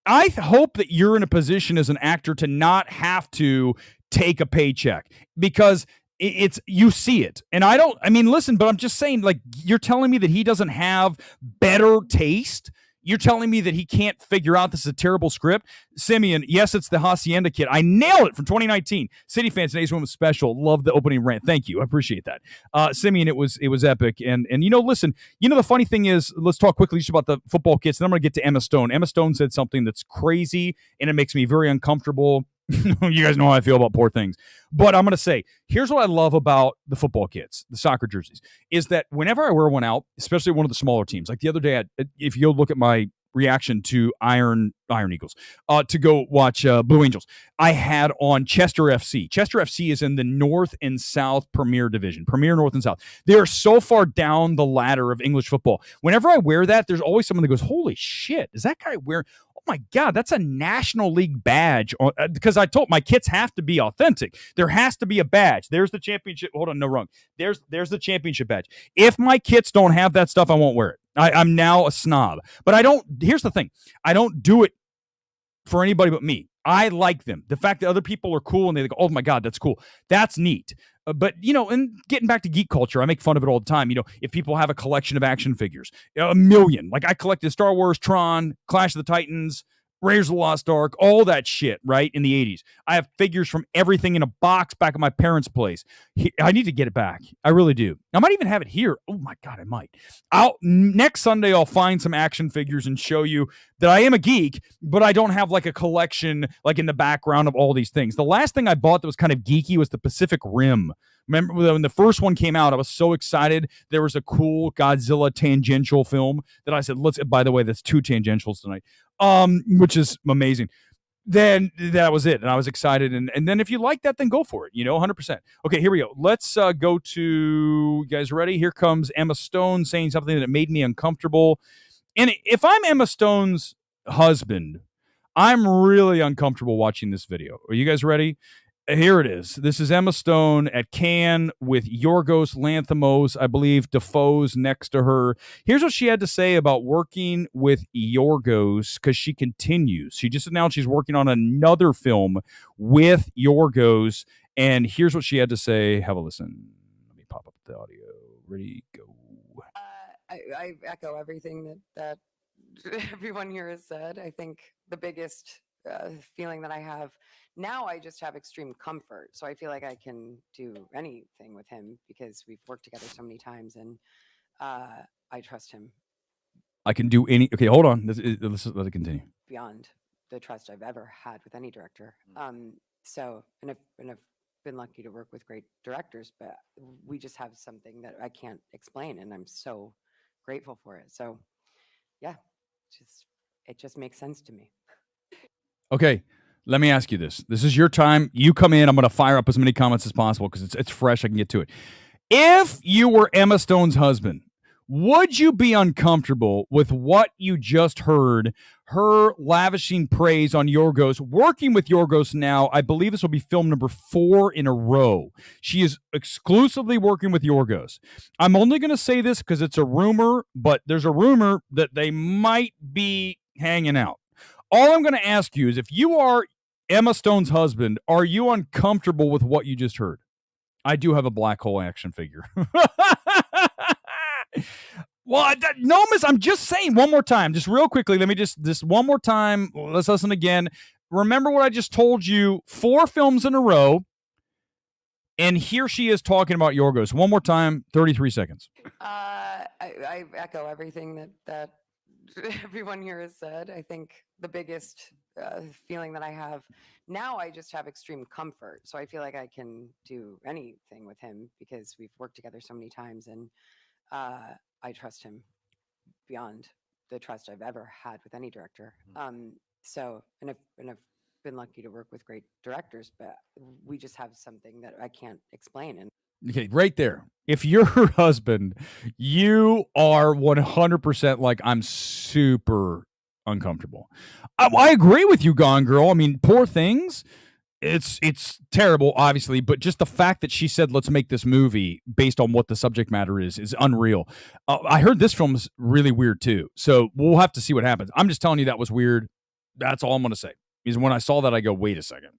I hope that you're in a position as an actor to not have to take a paycheck, because it's you see it. And listen, but I'm just saying, like, you're telling me that he doesn't have better taste. You're telling me that he can't figure out this is a terrible script. Simeon, yes, it's the Hacienda Kid. I nailed it from 2019. City Fans, today's one was special. Love the opening rant. Thank you. I appreciate that. Simeon, it was epic. And listen, the funny thing is, let's talk quickly just about the football kits, and I'm going to get to Emma Stone. Emma Stone said something that's crazy, and it makes me very uncomfortable. You guys know how I feel about poor things. But I'm going to say, here's what I love about the football kits, the soccer jerseys, is that whenever I wear one out, especially one of the smaller teams, like the other day, if you'll look at my reaction to Iron Eagles, to go watch Blue Angels, I had on Chester FC. Chester FC is in the North and South Premier Division, Premier North and South. They are so far down the ladder of English football. Whenever I wear that, there's always someone that goes, holy shit, is that guy wearing... my God, that's a National League badge. Because I told my kits have to be authentic. There has to be a badge. There's the championship. Hold on, no, wrong. There's the championship badge. If my kits don't have that stuff, I won't wear it. I'm now a snob. But I don't. Here's the thing. I don't do it for anybody but me. I like them. The fact that other people are cool and they go, oh my God, that's cool. That's neat. But, and getting back to geek culture, I make fun of it all the time. If people have a collection of action figures, a million, like I collected Star Wars, Tron, Clash of the Titans, Raiders of the Lost Ark, all that shit, right, in the 80s. I have figures from everything in a box back at my parents' place. I need to get it back. I really do. I might even have it here. Oh, my God, I might. Next Sunday, I'll find some action figures and show you that I am a geek, but I don't have, like, a collection, like, in the background of all these things. The last thing I bought that was kind of geeky was the Pacific Rim. Remember when the first one came out, I was so excited. There was a cool Godzilla tangential film that I said, by the way, that's 2 tangentials tonight. Which is amazing. Then that was it, and I was excited. And then if you like that, then go for it. 100%. Okay, here we go. Let's go to, you guys ready? Here comes Emma Stone saying something that made me uncomfortable. And if I'm Emma Stone's husband, I'm really uncomfortable watching this video. Are you guys ready? Here it is. This is Emma Stone at Cannes with Yorgos Lanthimos, I believe Defoe's next to her. Here's what she had to say about working with Yorgos, because she continues. She just announced she's working on another film with Yorgos, and here's what she had to say. Have a listen. Let me pop up the audio. Ready, go. I echo everything that everyone here has said. I think the biggest feeling that I have now, I just have extreme comfort. So I feel like I can do anything with him because we've worked together so many times, and I trust him I can do any. Okay, hold on. Let it continue. beyond the trust I've ever had with any director. So, and I've been lucky to work with great directors, but we just have something that I can't explain, and I'm so grateful for it. So, yeah, it just makes sense to me. Okay, let me ask you this. This is your time. You come in. I'm going to fire up as many comments as possible because it's fresh. I can get to it. If you were Emma Stone's husband, would you be uncomfortable with what you just heard, her lavishing praise on Yorgos, working with Yorgos now? I believe this will be film number 4 in a row. She is exclusively working with Yorgos. I'm only going to say this because it's a rumor, but there's a rumor that they might be hanging out. All I'm going to ask you is, if you are Emma Stone's husband, are you uncomfortable with what you just heard? I do have a black hole action figure. Well, no, miss, I'm just saying one more time, just real quickly. Let me just one more time. Let's listen again. Remember what I just told you, 4 films in a row. And here she is talking about Yorgos. One more time, 33 seconds. I echo everything that everyone here has said. I think the biggest feeling that I have now, I just have extreme comfort. So I feel like I can do anything with him because we've worked together so many times, and I trust him beyond the trust I've ever had with any director. So, and I've been lucky to work with great directors, but we just have something that I can't explain. And okay, right there. If you're her husband, you are 100% like, I'm super uncomfortable. I agree with you, Gone Girl. I mean, Poor Things, it's terrible, obviously, but just the fact that she said, let's make this movie based on what the subject matter is unreal. I heard this film is really weird, too. So we'll have to see what happens. I'm just telling you that was weird. That's all I'm going to say. Is when I saw that, I go, wait a second.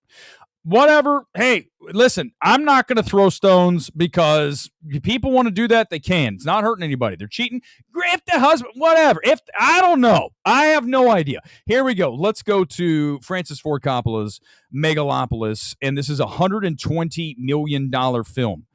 Whatever. Hey, listen, I'm not going to throw stones because if people want to do that, they can. It's not hurting anybody. They're cheating. If the husband, whatever. If I don't know. I have no idea. Here we go. Let's go to Francis Ford Coppola's Megalopolis, and this is a $120 million film.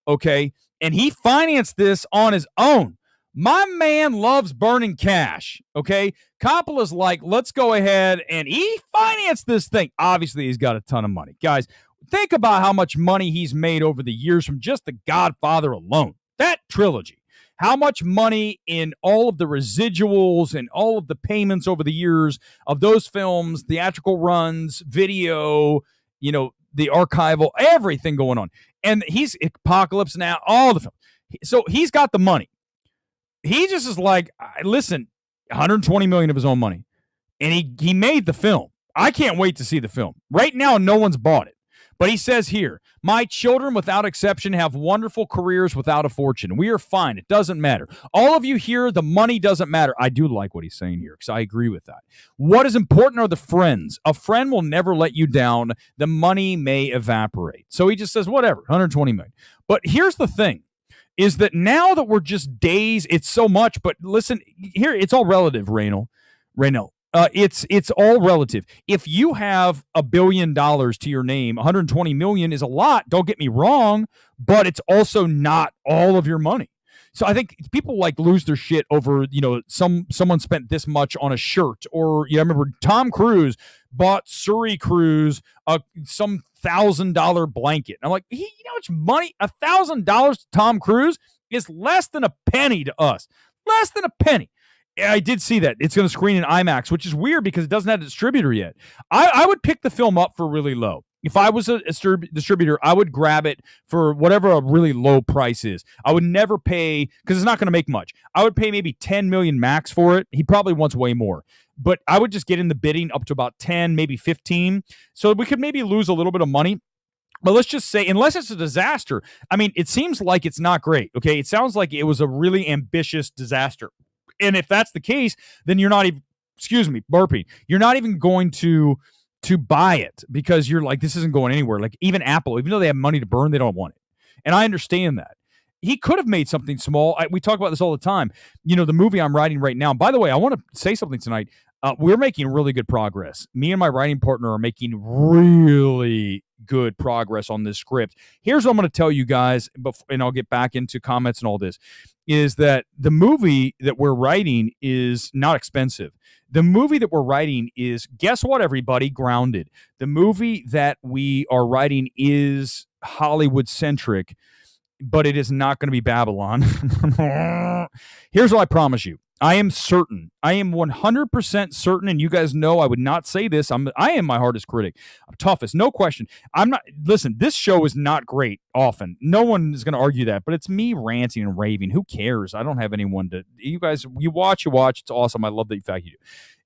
Okay? And he financed this on his own. My man loves burning cash, okay? Coppola's like, let's go ahead, and he financed this thing. Obviously, he's got a ton of money. Guys, think about how much money he's made over the years from just The Godfather alone. That trilogy. How much money in all of the residuals and all of the payments over the years of those films, theatrical runs, video, the archival, everything going on. And he's Apocalypse Now, all the films. So he's got the money. He just is like, listen, $120 million of his own money, and he made the film. I can't wait to see the film. Right now, no one's bought it. But he says here, my children, without exception, have wonderful careers without a fortune. We are fine. It doesn't matter. All of you here, the money doesn't matter. I do like what he's saying here because I agree with that. What is important are the friends. A friend will never let you down. The money may evaporate. So he just says, whatever, $120 million. But here's the thing. Is that now that we're just days, it's so much, but listen, here, it's all relative, Raynell. It's all relative. If you have $1 billion to your name, 120 million is a lot, don't get me wrong, but it's also not all of your money. So I think people like lose their shit over, someone spent this much on a shirt, or, I remember Tom Cruise bought Surrey Cruise some $1,000 blanket. I'm like, you know how much money? $1,000 to Tom Cruise is less than a penny to us. Less than a penny. Yeah, I did see that. It's going to screen in IMAX, which is weird because it doesn't have a distributor yet. I would pick the film up for really low. If I was a distributor, I would grab it for whatever a really low price is. I would never pay, because it's not going to make much. I would pay maybe 10 million max for it. He probably wants way more. But I would just get in the bidding up to about 10, maybe 15. So we could maybe lose a little bit of money. But let's just say, unless it's a disaster, I mean, it seems like it's not great. Okay. It sounds like it was a really ambitious disaster. And if that's the case, then you're not even, excuse me, burping. You're not even going to buy it because you're like, this isn't going anywhere. Like even Apple, even though they have money to burn, they don't want it. And I understand that. He could have made something small. We talk about this all the time. You know, the movie I'm writing right now. By the way, I want to say something tonight. We're making really good progress. Me and my writing partner are making really good progress on this script. Here's what I'm going to tell you guys, and I'll get back into comments and all this, is that the movie that we're writing is not expensive. The movie that we're writing is, guess what, everybody? Grounded. The movie that we are writing is Hollywood-centric, but it is not going to be Babylon. Here's what I promise you. I am certain. I am 100% certain, and you guys know I would not say this. I am my hardest critic. I'm toughest, no question. I'm not. Listen, this show is not great often. No one is going to argue that, but it's me ranting and raving. Who cares? I don't have anyone to. You guys, you watch. It's awesome. I love the fact you do.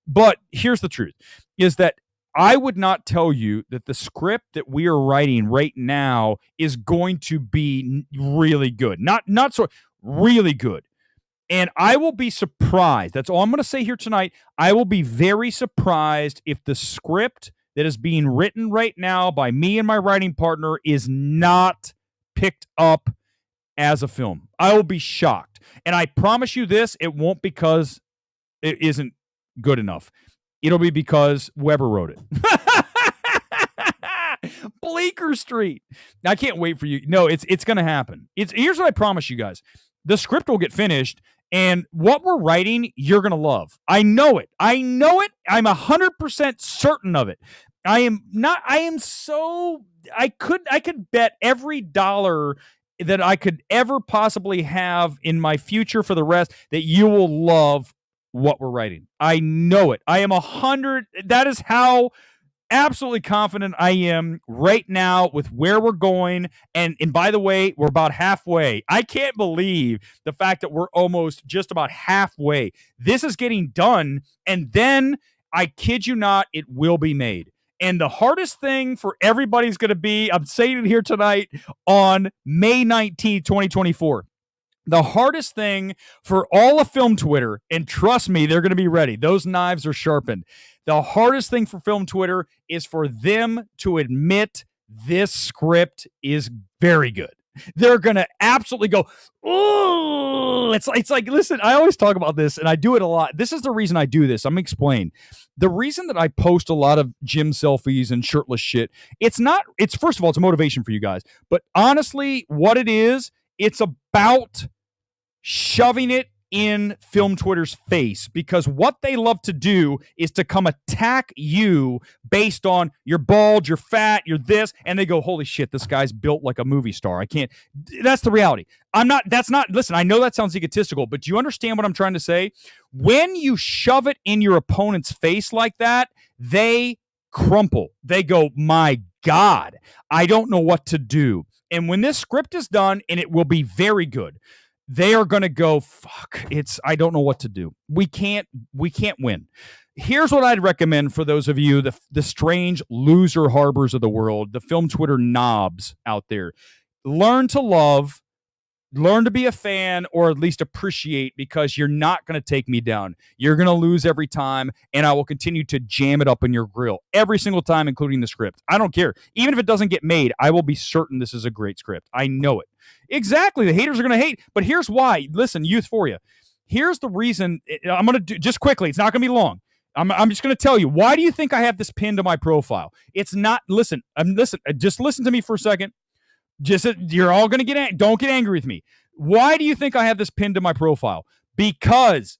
But here's the truth: is that I would not tell you that the script that we are writing right now is going to be really good. Not so really good. And I will be surprised. That's all I'm going to say here tonight. I will be very surprised if the script that is being written right now by me and my writing partner is not picked up as a film. I will be shocked. And I promise you this, it won't because it isn't good enough. It'll be because Weber wrote it. Bleecker Street. I can't wait for you. No, it's going to happen. Here's what I promise you guys. The script will get finished, and what we're writing, you're going to love. I know it. I'm 100% certain of it. I could bet every dollar that I could ever possibly have in my future for the rest that you will love what we're writing. I know it. I am 100. That is how absolutely confident I am right now with where we're going. And by the way, we're about halfway. I can't believe the fact that we're almost just about halfway. This is getting done. And then, I kid you not, it will be made. And the hardest thing for everybody's going to be, I'm saying it here tonight, on May 19th, 2024. The hardest thing for all of film Twitter, and trust me, they're going to be ready. Those knives are sharpened. The hardest thing for film Twitter is for them to admit this script is very good. They're going to absolutely go, oh, it's like, listen, I always talk about this and I do it a lot. This is the reason I do this. I'm going to explain. The reason that I post a lot of gym selfies and shirtless shit, it's first of all, it's a motivation for you guys. But honestly, what it is, it's about shoving it in film Twitter's face, because what they love to do is to come attack you based on you're bald, you're fat, you're this, and they go, holy shit, this guy's built like a movie star. I can't. That's the reality. Listen, I know that sounds egotistical, but do you understand what I'm trying to say? When you shove it in your opponent's face like that, they crumple. They go, my God, I don't know what to do. And when this script is done, and it will be very good, they are going to go, fuck, I don't know what to do. We can't win. Here's what I'd recommend for those of you, the strange loser harbors of the world, the film Twitter knobs out there. Learn to love, learn to be a fan, or at least appreciate, because you're not going to take me down. You're going to lose every time, and I will continue to jam it up in your grill every single time, including the script. I don't care. Even if it doesn't get made, I will be certain this is a great script. I know it. Exactly. The haters are going to hate, but here's why. Listen, youth for you. Here's the reason. I'm going to do just quickly. It's not going to be long. I'm just going to tell you. Why do you think I have this pinned to my profile? It's not. Listen. Just listen to me for a second. You're all going to don't get angry with me. Why do you think I have this pinned to my profile? Because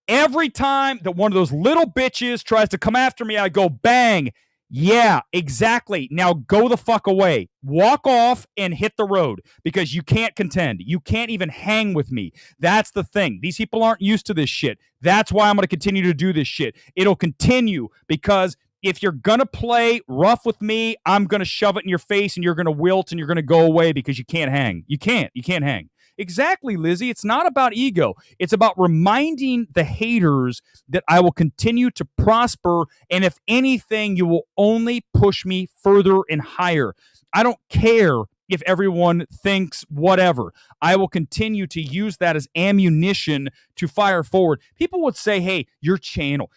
every time that one of those little bitches tries to come after me, I go, bang. Yeah, exactly. Now go the fuck away. Walk off and hit the road, because you can't contend. You can't even hang with me. That's the thing. These people aren't used to this shit. That's why I'm going to continue to do this shit. It'll continue, because if you're going to play rough with me, I'm going to shove it in your face and you're going to wilt and you're going to go away because you can't hang. You can't hang. Exactly, Lizzie. It's not about ego. It's about reminding the haters that I will continue to prosper, and if anything, you will only push me further and higher. I don't care if everyone thinks whatever. I will continue to use that as ammunition to fire forward. People would say, hey, your channel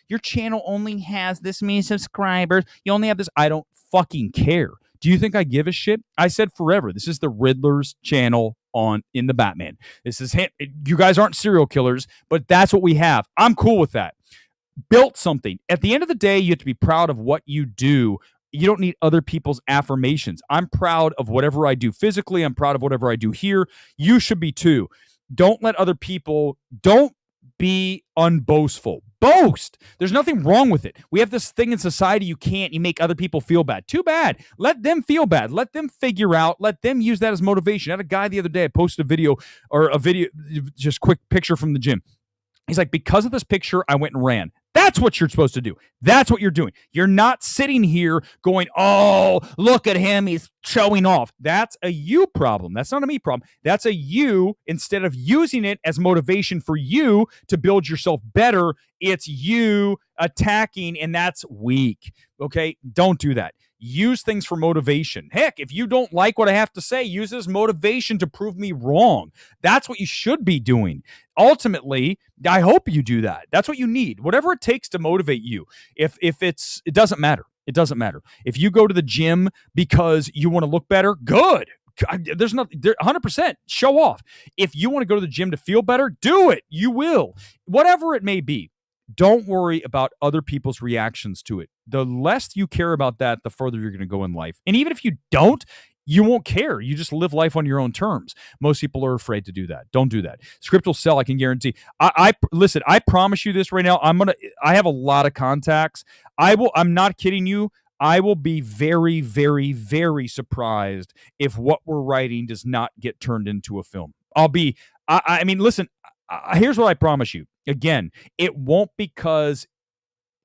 only has this many subscribers. You only have this. I don't fucking care. Do you think I give a shit? I said forever, this is the Riddler's channel in the Batman. This is him. You guys aren't serial killers, but that's what we have. I'm cool with that. Built something. At the end of the day, you have to be proud of what you do. You don't need other people's affirmations. I'm proud of whatever I do physically. I'm proud of whatever I do here. You should be too. Don't be unboastful. Boast. There's nothing wrong with it. We have this thing in society you make other people feel bad. Too bad. Let them feel bad. Let them figure out. Let them use that as motivation. I had a guy the other day, I posted a video, just quick picture from the gym. He's like, because of this picture, I went and ran. That's what you're supposed to do. That's what you're doing. You're not sitting here going, oh, look at him. He's showing off. That's a you problem. That's not a me problem. That's a you. Instead of using it as motivation for you to build yourself better, it's you attacking, and that's weak. Okay? Don't do that. Use things for motivation. Heck, if you don't like what I have to say, use it as motivation to prove me wrong. That's what you should be doing. Ultimately, I hope you do that. That's what you need. Whatever it takes to motivate you. It doesn't matter. It doesn't matter. If you go to the gym because you want to look better, good. There's nothing, 100% show off. If you want to go to the gym to feel better, do it. You will. Whatever it may be. Don't worry about other people's reactions to it. The less you care about that, the further you're going to go in life. And even if you don't, you won't care. You just live life on your own terms. Most people are afraid to do that. Don't do that. Script will sell, I can guarantee. Listen, I promise you this right now. I have a lot of contacts. I'm not kidding you. I will be very, very, very surprised if what we're writing does not get turned into a film. I mean, listen, here's what I promise you. Again, it won't because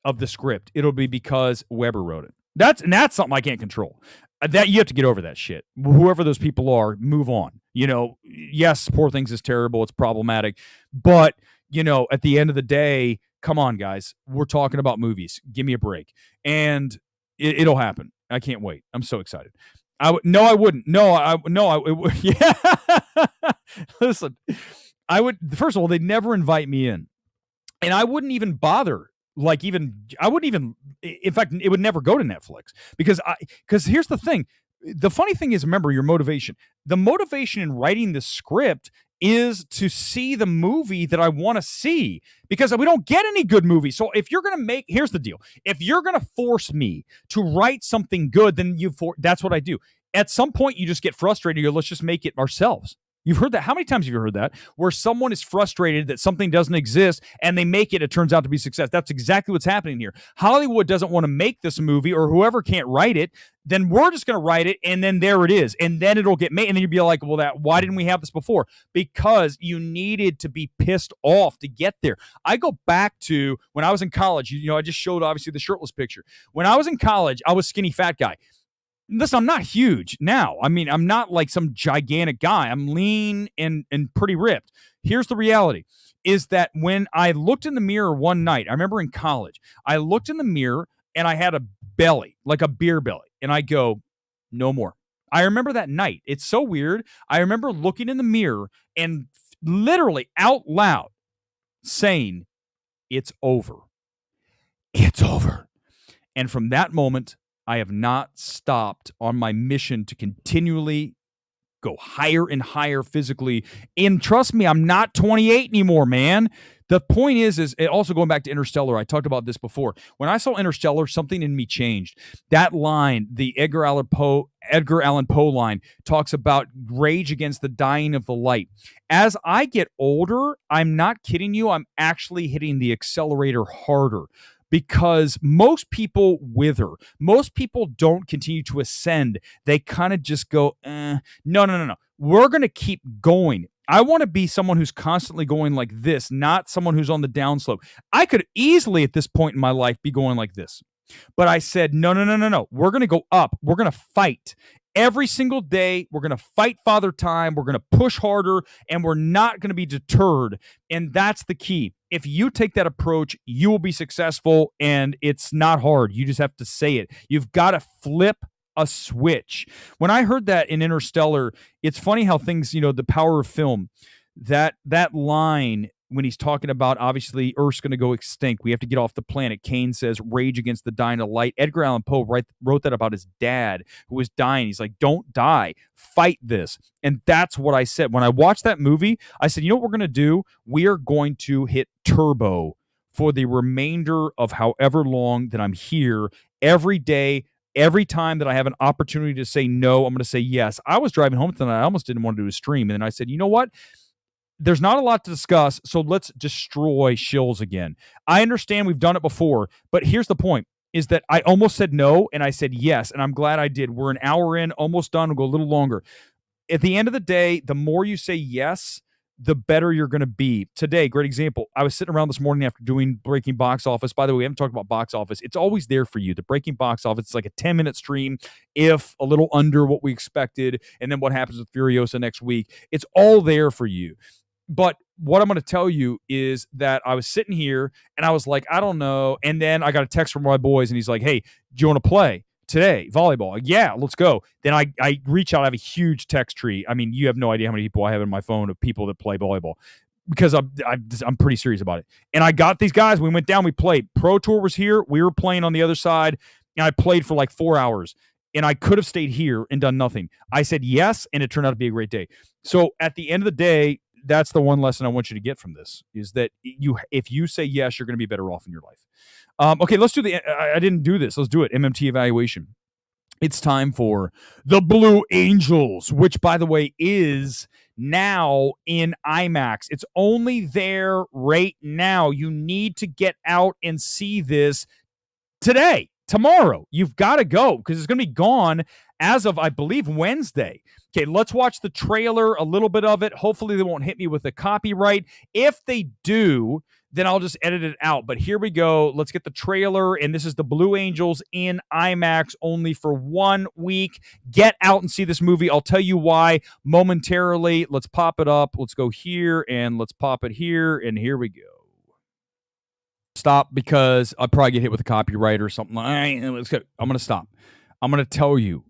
of the script. It'll be because Weber wrote it. That's something I can't control. That you have to get over that shit. Whoever those people are, move on. Yes, Poor Things is terrible. It's problematic. But, at the end of the day, come on, guys. We're talking about movies. Give me a break. And it'll happen. I can't wait. I'm so excited. I wouldn't. Yeah. Listen, first of all, they'd never invite me in. And I wouldn't even bother. In fact, it would never go to Netflix because here's the thing. The funny thing is, remember your motivation. The motivation in writing the script is to see the movie that I want to see, because we don't get any good movies. So if you're going to here's the deal. If you're going to force me to write something good, then that's what I do. At some point you just get frustrated. You go, let's just make it ourselves. You've heard that. How many times have you heard that? Where someone is frustrated that something doesn't exist and they make it, it turns out to be success. That's exactly what's happening here. Hollywood doesn't want to make this movie, or whoever can't write it, then we're just going to write it, and then there it is. And then it'll get made. And then you'll be like, well, why didn't we have this before? Because you needed to be pissed off to get there. I go back to when I was in college. I just showed, obviously, the shirtless picture. When I was in college, I was skinny fat guy. Listen, I'm not huge now. I mean, I'm not like some gigantic guy. I'm lean and pretty ripped. Here's the reality, is that when I looked in the mirror one night, I remember in college, I looked in the mirror and I had a belly, like a beer belly. And I go, no more. I remember that night. It's so weird. I remember looking in the mirror and literally out loud saying, it's over. It's over. And from that moment, I have not stopped on my mission to continually go higher and higher physically. And trust me, I'm not 28 anymore, man. The point is also going back to Interstellar. I talked about this before. When I saw Interstellar, something in me changed. That line, the Edgar Allan Poe line, talks about rage against the dying of the light. As I get older, I'm not kidding you, I'm actually hitting the accelerator harder. Because most people wither. Most people don't continue to ascend. They kind of just go, no. We're going to keep going. I want to be someone who's constantly going like this, not someone who's on the downslope. I could easily at this point in my life be going like this. But I said, no. We're going to go up. We're going to fight. Every single day, we're going to fight Father Time. We're going to push harder, and we're not going to be deterred. And that's the key. If you take that approach, you will be successful, and it's not hard. You just have to say it. You've got to flip a switch. When I heard that in Interstellar, it's funny how things, the power of film, that line when he's talking about, obviously, Earth's going to go extinct. We have to get off the planet. Kane says, rage against the dying of light. Edgar Allan Poe wrote that about his dad who was dying. He's like, don't die. Fight this. And that's what I said. When I watched that movie, I said, you know what we're going to do? We are going to hit turbo for the remainder of however long that I'm here. Every day, every time that I have an opportunity to say no, I'm going to say yes. I was driving home tonight. I almost didn't want to do a stream. And then I said, you know what? There's not a lot to discuss, so let's destroy Shills again. I understand we've done it before, but here's the point, is that I almost said no, and I said yes, and I'm glad I did. We're an hour in, almost done. We'll go a little longer. At the end of the day, the more you say yes, the better you're going to be. Today, great example. I was sitting around this morning after doing Breaking Box Office. By the way, we haven't talked about box office. It's always there for you. The Breaking Box Office, it's like a 10-minute stream, if a little under what we expected, and then what happens with Furiosa next week. It's all there for you. But what I'm going to tell you is that I was sitting here and I was like, I don't know. And then I got a text from my boys and he's like, hey, do you want to play today? Volleyball? Yeah, let's go. Then I reach out. I have a huge text tree. I mean, you have no idea how many people I have in my phone of people that play volleyball, because I'm pretty serious about it. And I got these guys. We went down. We played. Pro Tour was here. We were playing on the other side. And I played for like 4 hours. And I could have stayed here and done nothing. I said yes, and it turned out to be a great day. So at the end of the day, that's the one lesson I want you to get from this, is that if you say yes, you're going to be better off in your life. Okay, let's do I didn't do this. Let's do it. MMT evaluation. It's time for The Blue Angels, which, by the way, is now in IMAX. It's only there right now. You need to get out and see this today, tomorrow. You've got to go, because it's going to be gone as of, I believe, Wednesday. Okay, let's watch the trailer, a little bit of it. Hopefully they won't hit me with a copyright. If they do, then I'll just edit it out. But here we go. Let's get the trailer, and this is The Blue Angels in IMAX only for 1 week. Get out and see this movie. I'll tell you why momentarily. Let's pop it up. Let's go here, and let's pop it here, and here we go. Stop, because I'll probably get hit with a copyright or something. Let's go. I'm going to stop. I'm going to tell you,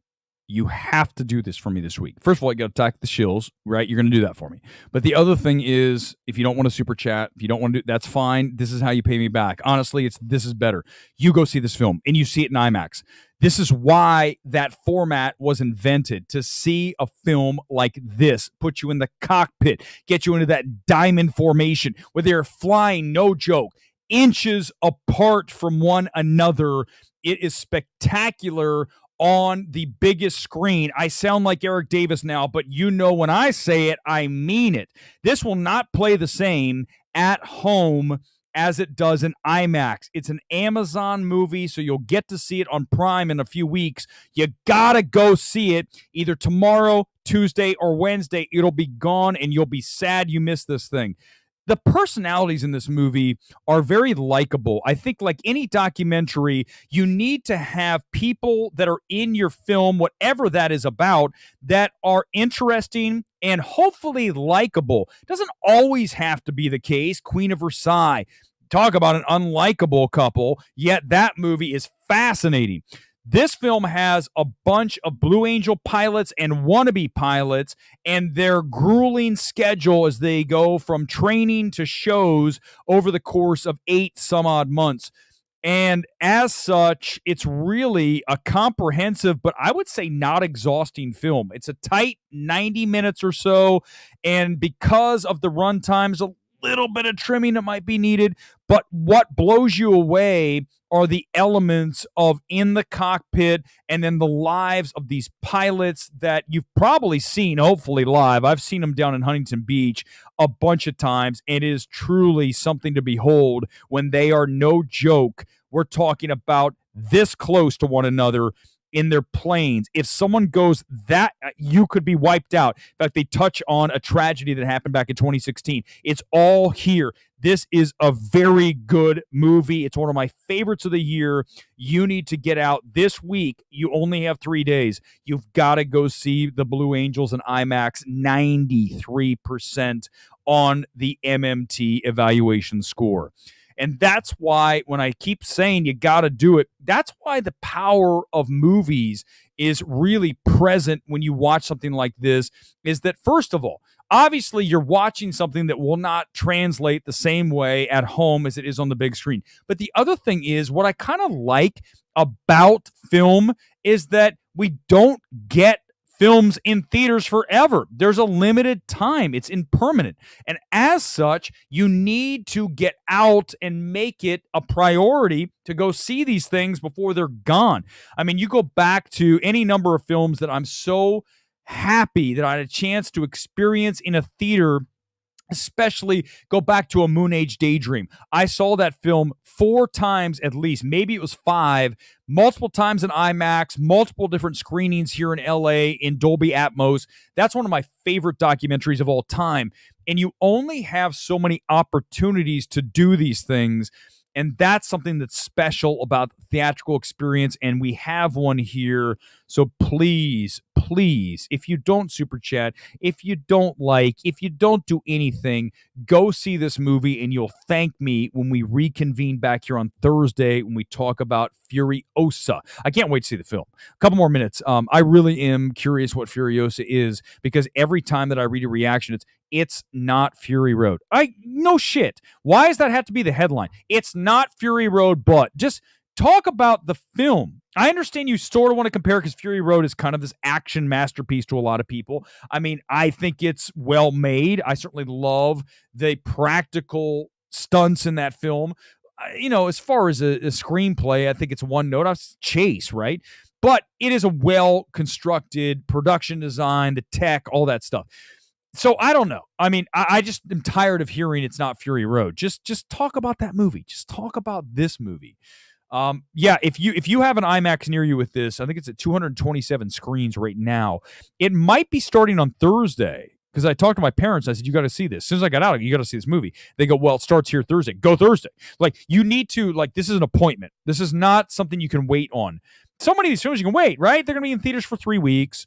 you have to do this for me this week. First of all, you got to attack the Shills, right? You're going to do that for me. But the other thing is, if you don't want to super chat, if you don't want to do, that's fine. This is how you pay me back. Honestly, this is better. You go see this film, and you see it in IMAX. This is why that format was invented, to see a film like this, put you in the cockpit, get you into that diamond formation where they're flying, no joke, inches apart from one another. It is spectacular on the biggest screen. I sound like Eric Davis now, but when I say it, I mean it. This will not play the same at home as it does in IMAX. It's an Amazon movie, so you'll get to see it on Prime in a few weeks. You gotta go see it either tomorrow, Tuesday, or Wednesday. It'll be gone, and you'll be sad you missed this thing. The personalities in this movie are very likable. I think, like any documentary, you need to have people that are in your film, whatever that is about, that are interesting and hopefully likable. Doesn't always have to be the case. Queen of Versailles. Talk about an unlikable couple, yet that movie is fascinating. This film has a bunch of Blue Angel pilots and wannabe pilots, and their grueling schedule as they go from training to shows over the course of 8 some odd months. And as such, it's really a comprehensive, but I would say not exhausting film. It's a tight 90 minutes or so, and because of the run times, a little bit of trimming that might be needed, but what blows you away are the elements of in the cockpit and then the lives of these pilots that you've probably seen, hopefully live. I've seen them down in Huntington Beach a bunch of times, and it is truly something to behold when they are no joke. We're talking about this close to one another in their planes. If someone goes that, you could be wiped out. In fact, they touch on a tragedy that happened back in 2016. It's all here. This is a very good movie. It's one of my favorites of the year. You need to get out this week. You only have 3 days. You've got to go see The Blue Angels in IMAX. 93% on the MMT evaluation score. And that's why when I keep saying you got to do it, that's why the power of movies is really present when you watch something like this, is that, first of all, obviously you're watching something that will not translate the same way at home as it is on the big screen. But the other thing is, what I kind of like about film is that we don't get films in theaters forever. There's a limited time. It's impermanent. And as such, you need to get out and make it a priority to go see these things before they're gone. I mean, you go back to any number of films that I'm so happy that I had a chance to experience in a theater. Especially go back to A Moon Age Daydream. I saw that film 4 times at least. Maybe it was 5. Multiple times in IMAX, multiple different screenings here in LA in Dolby Atmos. That's one of my favorite documentaries of all time. And you only have so many opportunities to do these things. And that's something that's special about the theatrical experience. And we have one here. So please, if you don't super chat, if you don't like, if you don't do anything, go see this movie and you'll thank me when we reconvene back here on Thursday when we talk about Furiosa. I can't wait to see the film. A couple more minutes. I really am curious what Furiosa is, because every time that I read a reaction, it's not Fury Road. No shit. Why does that have to be the headline? It's not Fury Road, but just talk about the film. I understand you sort of want to compare, because Fury Road is kind of this action masterpiece to a lot of people. I mean, I think it's well made. I certainly love the practical stunts in that film. As far as a screenplay, I think it's one note. It's chase, right? But it is a well-constructed production design, the tech, all that stuff. So I don't know. I mean, I just am tired of hearing it's not Fury Road. Just talk about that movie. Just talk about this movie. If you have an IMAX near you with this, I think it's at 227 screens right now. It might be starting on Thursday, because I talked to my parents. I said, you got to see this. As soon as I got out, you got to see this movie. They go, well, it starts here Thursday. Go Thursday. Like, you need to, this is an appointment. This is not something you can wait on. So many of these films you can wait, right? They're going to be in theaters for 3 weeks.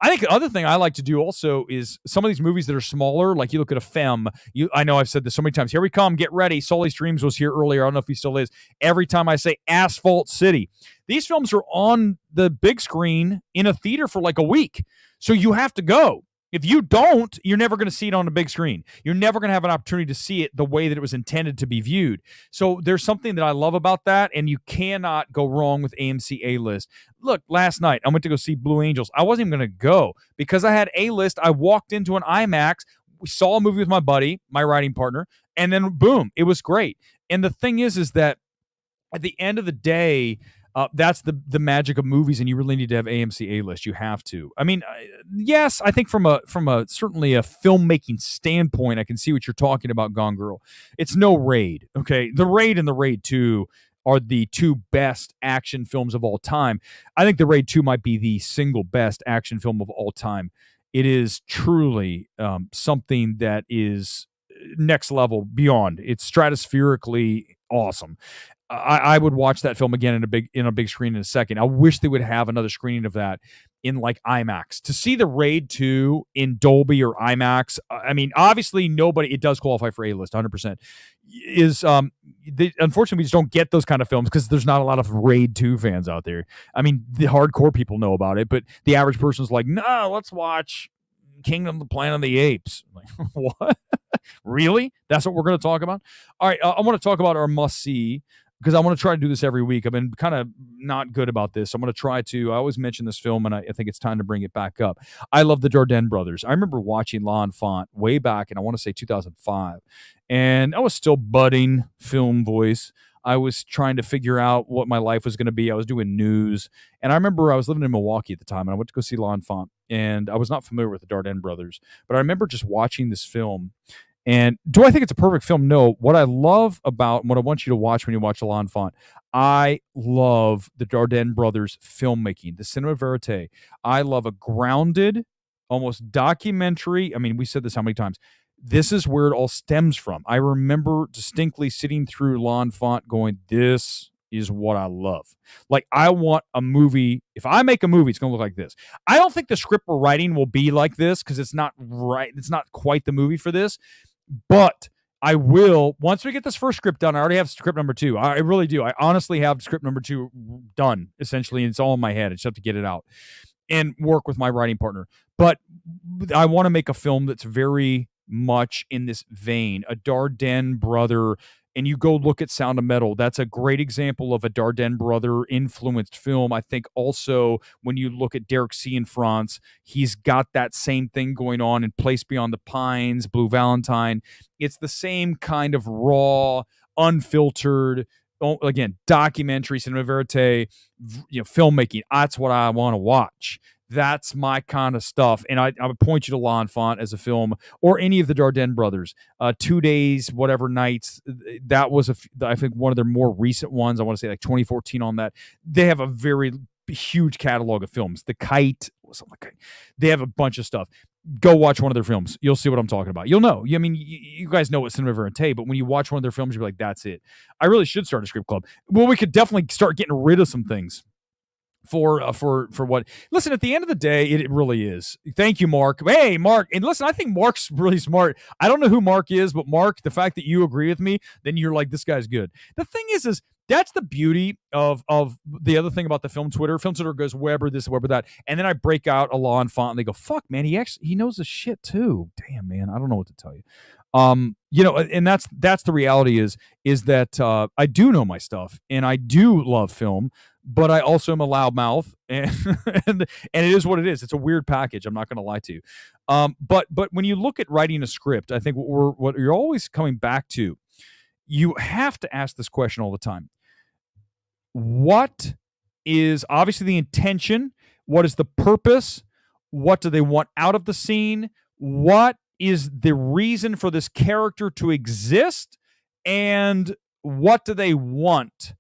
I think the other thing I like to do also is some of these movies that are smaller, like you look at a Femme. I know I've said this so many times. Here we come. Get ready. Sully's Dreams was here earlier. I don't know if he still is. Every time I say Asphalt City, these films are on the big screen in a theater for like a week. So you have to go. If you don't, you're never going to see it on the big screen. You're never going to have an opportunity to see it the way that it was intended to be viewed. So there's something that I love about that, and you cannot go wrong with AMC A-List. Look, last night I went to go see Blue Angels. I wasn't even going to go because I had A-List. I walked into an IMAX. We saw a movie with my buddy, my writing partner, and then boom, it was great. And the thing is that at the end of the day, that's the magic of movies, and you really need to have AMC A-List. You have to. I mean, yes, I think from a certainly a filmmaking standpoint, I can see what you're talking about, Gone Girl. It's no Raid, okay? The Raid and the Raid 2 are the 2 best action films of all time. I think the Raid 2 might be the single best action film of all time. It is truly something that is next level, beyond. It's stratospherically awesome. I would watch that film again in a big screen in a second. I wish they would have another screening of that in like IMAX. To see the Raid 2 in Dolby or IMAX, I mean, obviously it does qualify for A-List 100%. Unfortunately, we just don't get those kind of films because there's not a lot of Raid 2 fans out there. I mean, the hardcore people know about it, but the average person's like, no, let's watch Kingdom of the Planet of the Apes. Like, what? Really? That's what we're going to talk about? All right, I want to talk about our must-see, because I want to try to do this every week. I've been kind of not good about this. I'm going to try to. I always mention this film, and I think it's time to bring it back up. I love the Dardenne brothers. I remember watching L'Enfant way back in, I want to say 2005, and I was still budding film voice. I was trying to figure out what my life was going to be. I was doing news, and I remember I was living in Milwaukee at the time, and I went to go see L'Enfant, and I was not familiar with the Dardenne brothers, but I remember just watching this film. And do I think it's a perfect film? No. What I love about, what I want you to watch when you watch L'Enfant, I love the Dardenne brothers filmmaking, the cinema verite. I love a grounded, almost documentary. I mean, we said this how many times? This is where it all stems from. I remember distinctly sitting through L'Enfant going, this is what I love. Like, I want a movie. If I make a movie, it's going to look like this. I don't think the script we're writing will be like this, because it's not right. It's not quite the movie for this. But I will, once we get this first script done, I already have script number 2. I really do. I honestly have script number 2 done, essentially. It's all in my head. I just have to get it out and work with my writing partner. But I want to make a film that's very much in this vein, a Dardenne brother. And you go look at Sound of Metal. That's a great example of a Dardenne brother influenced film. I think also when you look at Derek Cianfrance, he's got that same thing going on in Place Beyond the Pines, Blue Valentine. It's the same kind of raw, unfiltered, again, documentary, cinema verite, filmmaking. That's what I want to watch. That's my kind of stuff. And I would point you to L'Enfant as a film, or any of the Dardenne brothers. 2 Days, whatever nights. That was, I think, one of their more recent ones. I want to say like 2014 on that. They have a very huge catalog of films. The Kite, something like that. They have a bunch of stuff. Go watch one of their films. You'll see what I'm talking about. You'll know. I mean, you guys know what cinema verite, but when you watch one of their films, you'll be like, that's it. I really should start a script club. Well, we could definitely start getting rid of some things. For what? Listen, at the end of the day, it really is. Thank you, Mark. Hey, Mark. And listen, I think Mark's really smart. I don't know who Mark is, but Mark, the fact that you agree with me, then you're like, this guy's good. The thing is that's the beauty of the other thing about the film Twitter. Film Twitter goes Weber this, Weber that, and then I break out a L'Enfant, and they go, fuck, man, he knows his shit too. Damn, man, I don't know what to tell you. And that's the reality is that I do know my stuff, and I do love film, but I also am a loudmouth, and and it is what it is. It's a weird package. I'm not going to lie to you. But when you look at writing a script, I think what you're always coming back to, you have to ask this question all the time. What is obviously the intention? What is the purpose? What do they want out of the scene? What is the reason for this character to exist? And what do they want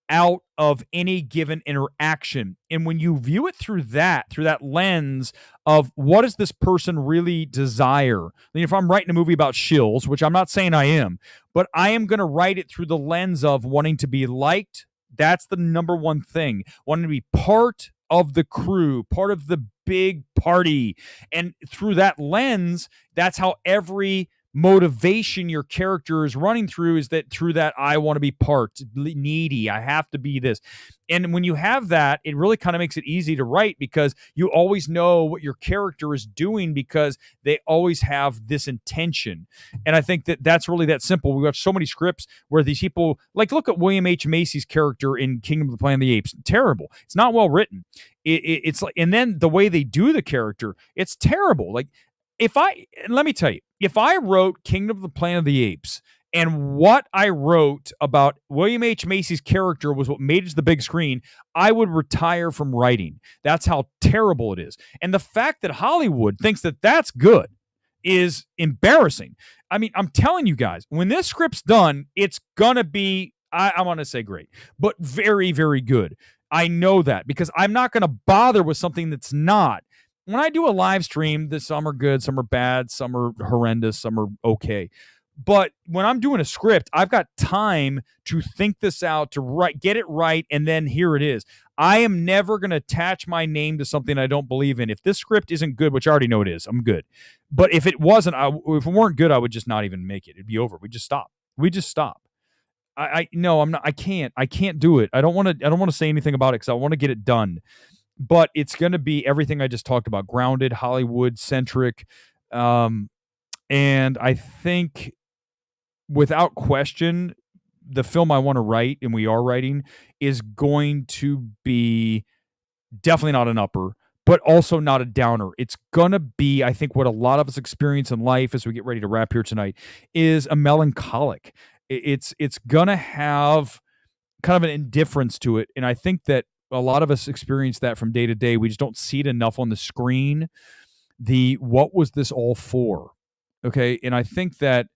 out of any given interaction? And when you view it through that lens of what does this person really desire? I mean, if I'm writing a movie about Shills, which I'm not saying I am, but I am going to write it through the lens of wanting to be liked. That's the number one thing. Wanting to be part of the crew, part of the big party. And through that lens, that's how every motivation your character is running through, is that through that, I want to be part, needy, I have to be this. And when you have that, it really kind of makes it easy to write, because you always know what your character is doing, because they always have this intention. And I think that's really that simple. We watch so many scripts where these people, like, look at William H. Macy's character in Kingdom of the Planet of the Apes. Terrible. It's not well written. It's like, and then the way they do the character, it's terrible. Like, let me tell you, if I wrote Kingdom of the Planet of the Apes, and what I wrote about William H. Macy's character was what made it to the big screen, I would retire from writing. That's how terrible it is. And the fact that Hollywood thinks that that's good is embarrassing. I mean, I'm telling you guys, when this script's done, it's going to be, I want to say great, but very, very good. I know that, because I'm not going to bother with something that's not. When I do a live stream, some are good, some are bad, some are horrendous, some are okay. But when I'm doing a script, I've got time to think this out, to get it right, and then here it is. I am never going to attach my name to something I don't believe in. If this script isn't good, which I already know it is, I'm good. But if it wasn't, if it weren't good, I would just not even make it. It'd be over. We just stop. No, I'm not. I can't do it. I don't want to say anything about it, because I want to get it done. But it's going to be everything I just talked about, grounded, Hollywood-centric. And I think, without question, the film I want to write, and we are writing, is going to be definitely not an upper, but also not a downer. It's going to be, I think, what a lot of us experience in life as we get ready to wrap here tonight, is a melancholic. It's going to have kind of an indifference to it. And I think that a lot of us experience that from day to day. We just don't see it enough on the screen. What was this all for? Okay. And I think that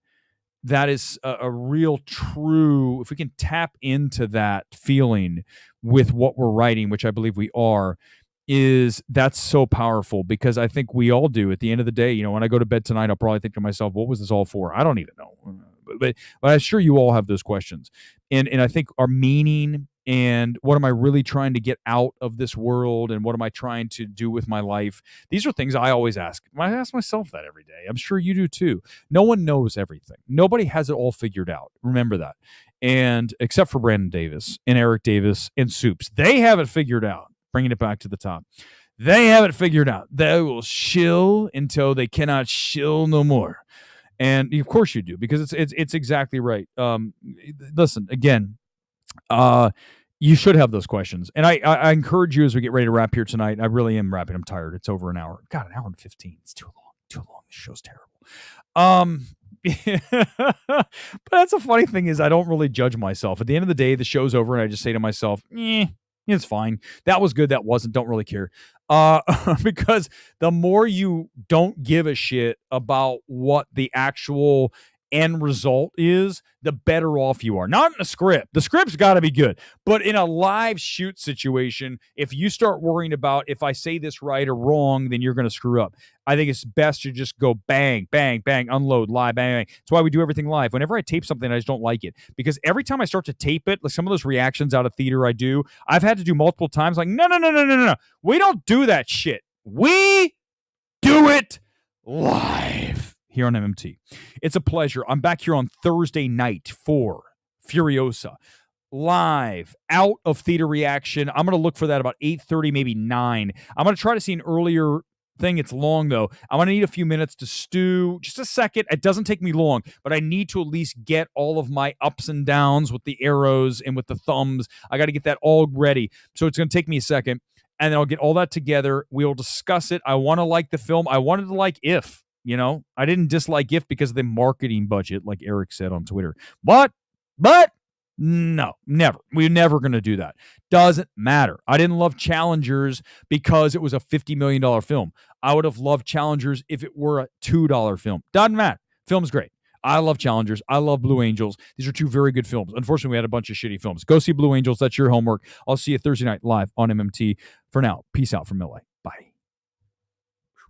is a real true, if we can tap into that feeling with what we're writing, which I believe we are, that's so powerful, because I think we all do. At the end of the day, when I go to bed tonight, I'll probably think to myself, what was this all for? I don't even know. But I'm sure you all have those questions. And I think our meaning and what am I really trying to get out of this world, and what am I trying to do with my life? These are things I always ask. I ask myself that every day. I'm sure you do too. No one knows everything. Nobody has it all figured out. Remember that. And except for Brandon Davis and Eric Davis and Soups, they have it figured out. Bringing it back to the top. They have it figured out. They will shill until they cannot shill no more. And of course you do, because it's exactly right. Listen, again, you should have those questions. And I encourage you as we get ready to wrap here tonight. I really am wrapping. I'm tired. It's over an hour. God, an hour and 15. It's too long. Too long. This show's terrible. But that's a funny thing is I don't really judge myself. At the end of the day, the show's over and I just say to myself, it's fine. That was good. That wasn't. Don't really care. Because the more you don't give a shit about what the actual end result is, the better off you are. Not in a script. The script's got to be good. But in a live shoot situation, if you start worrying about if I say this right or wrong, then you're going to screw up. I think it's best to just go bang, bang, bang, unload, live, bang, bang. That's why we do everything live. Whenever I tape something, I just don't like it. Because every time I start to tape it, like some of those reactions out of theater I do, I've had to do multiple times like, no. We don't do that shit. We do it live here on MMT. It's a pleasure. I'm back here on Thursday night for Furiosa. Live, out of theater reaction. I'm going to look for that about 8:30, maybe 9. I'm going to try to see an earlier thing. It's long, though. I'm going to need a few minutes to stew. Just a second. It doesn't take me long, but I need to at least get all of my ups and downs with the arrows and with the thumbs. I got to get that all ready. So it's going to take me a second, and then I'll get all that together. We'll discuss it. I want to like the film. I wanted to like If. I didn't dislike If because of the marketing budget, like Erick said on Twitter. But no, never. We're never going to do that. Doesn't matter. I didn't love Challengers because it was a $50 million film. I would have loved Challengers if it were a $2 film. Doesn't matter. Film's great. I love Challengers. I love Blue Angels. These are two very good films. Unfortunately, we had a bunch of shitty films. Go see Blue Angels. That's your homework. I'll see you Thursday night live on MMT. For now, peace out from LA.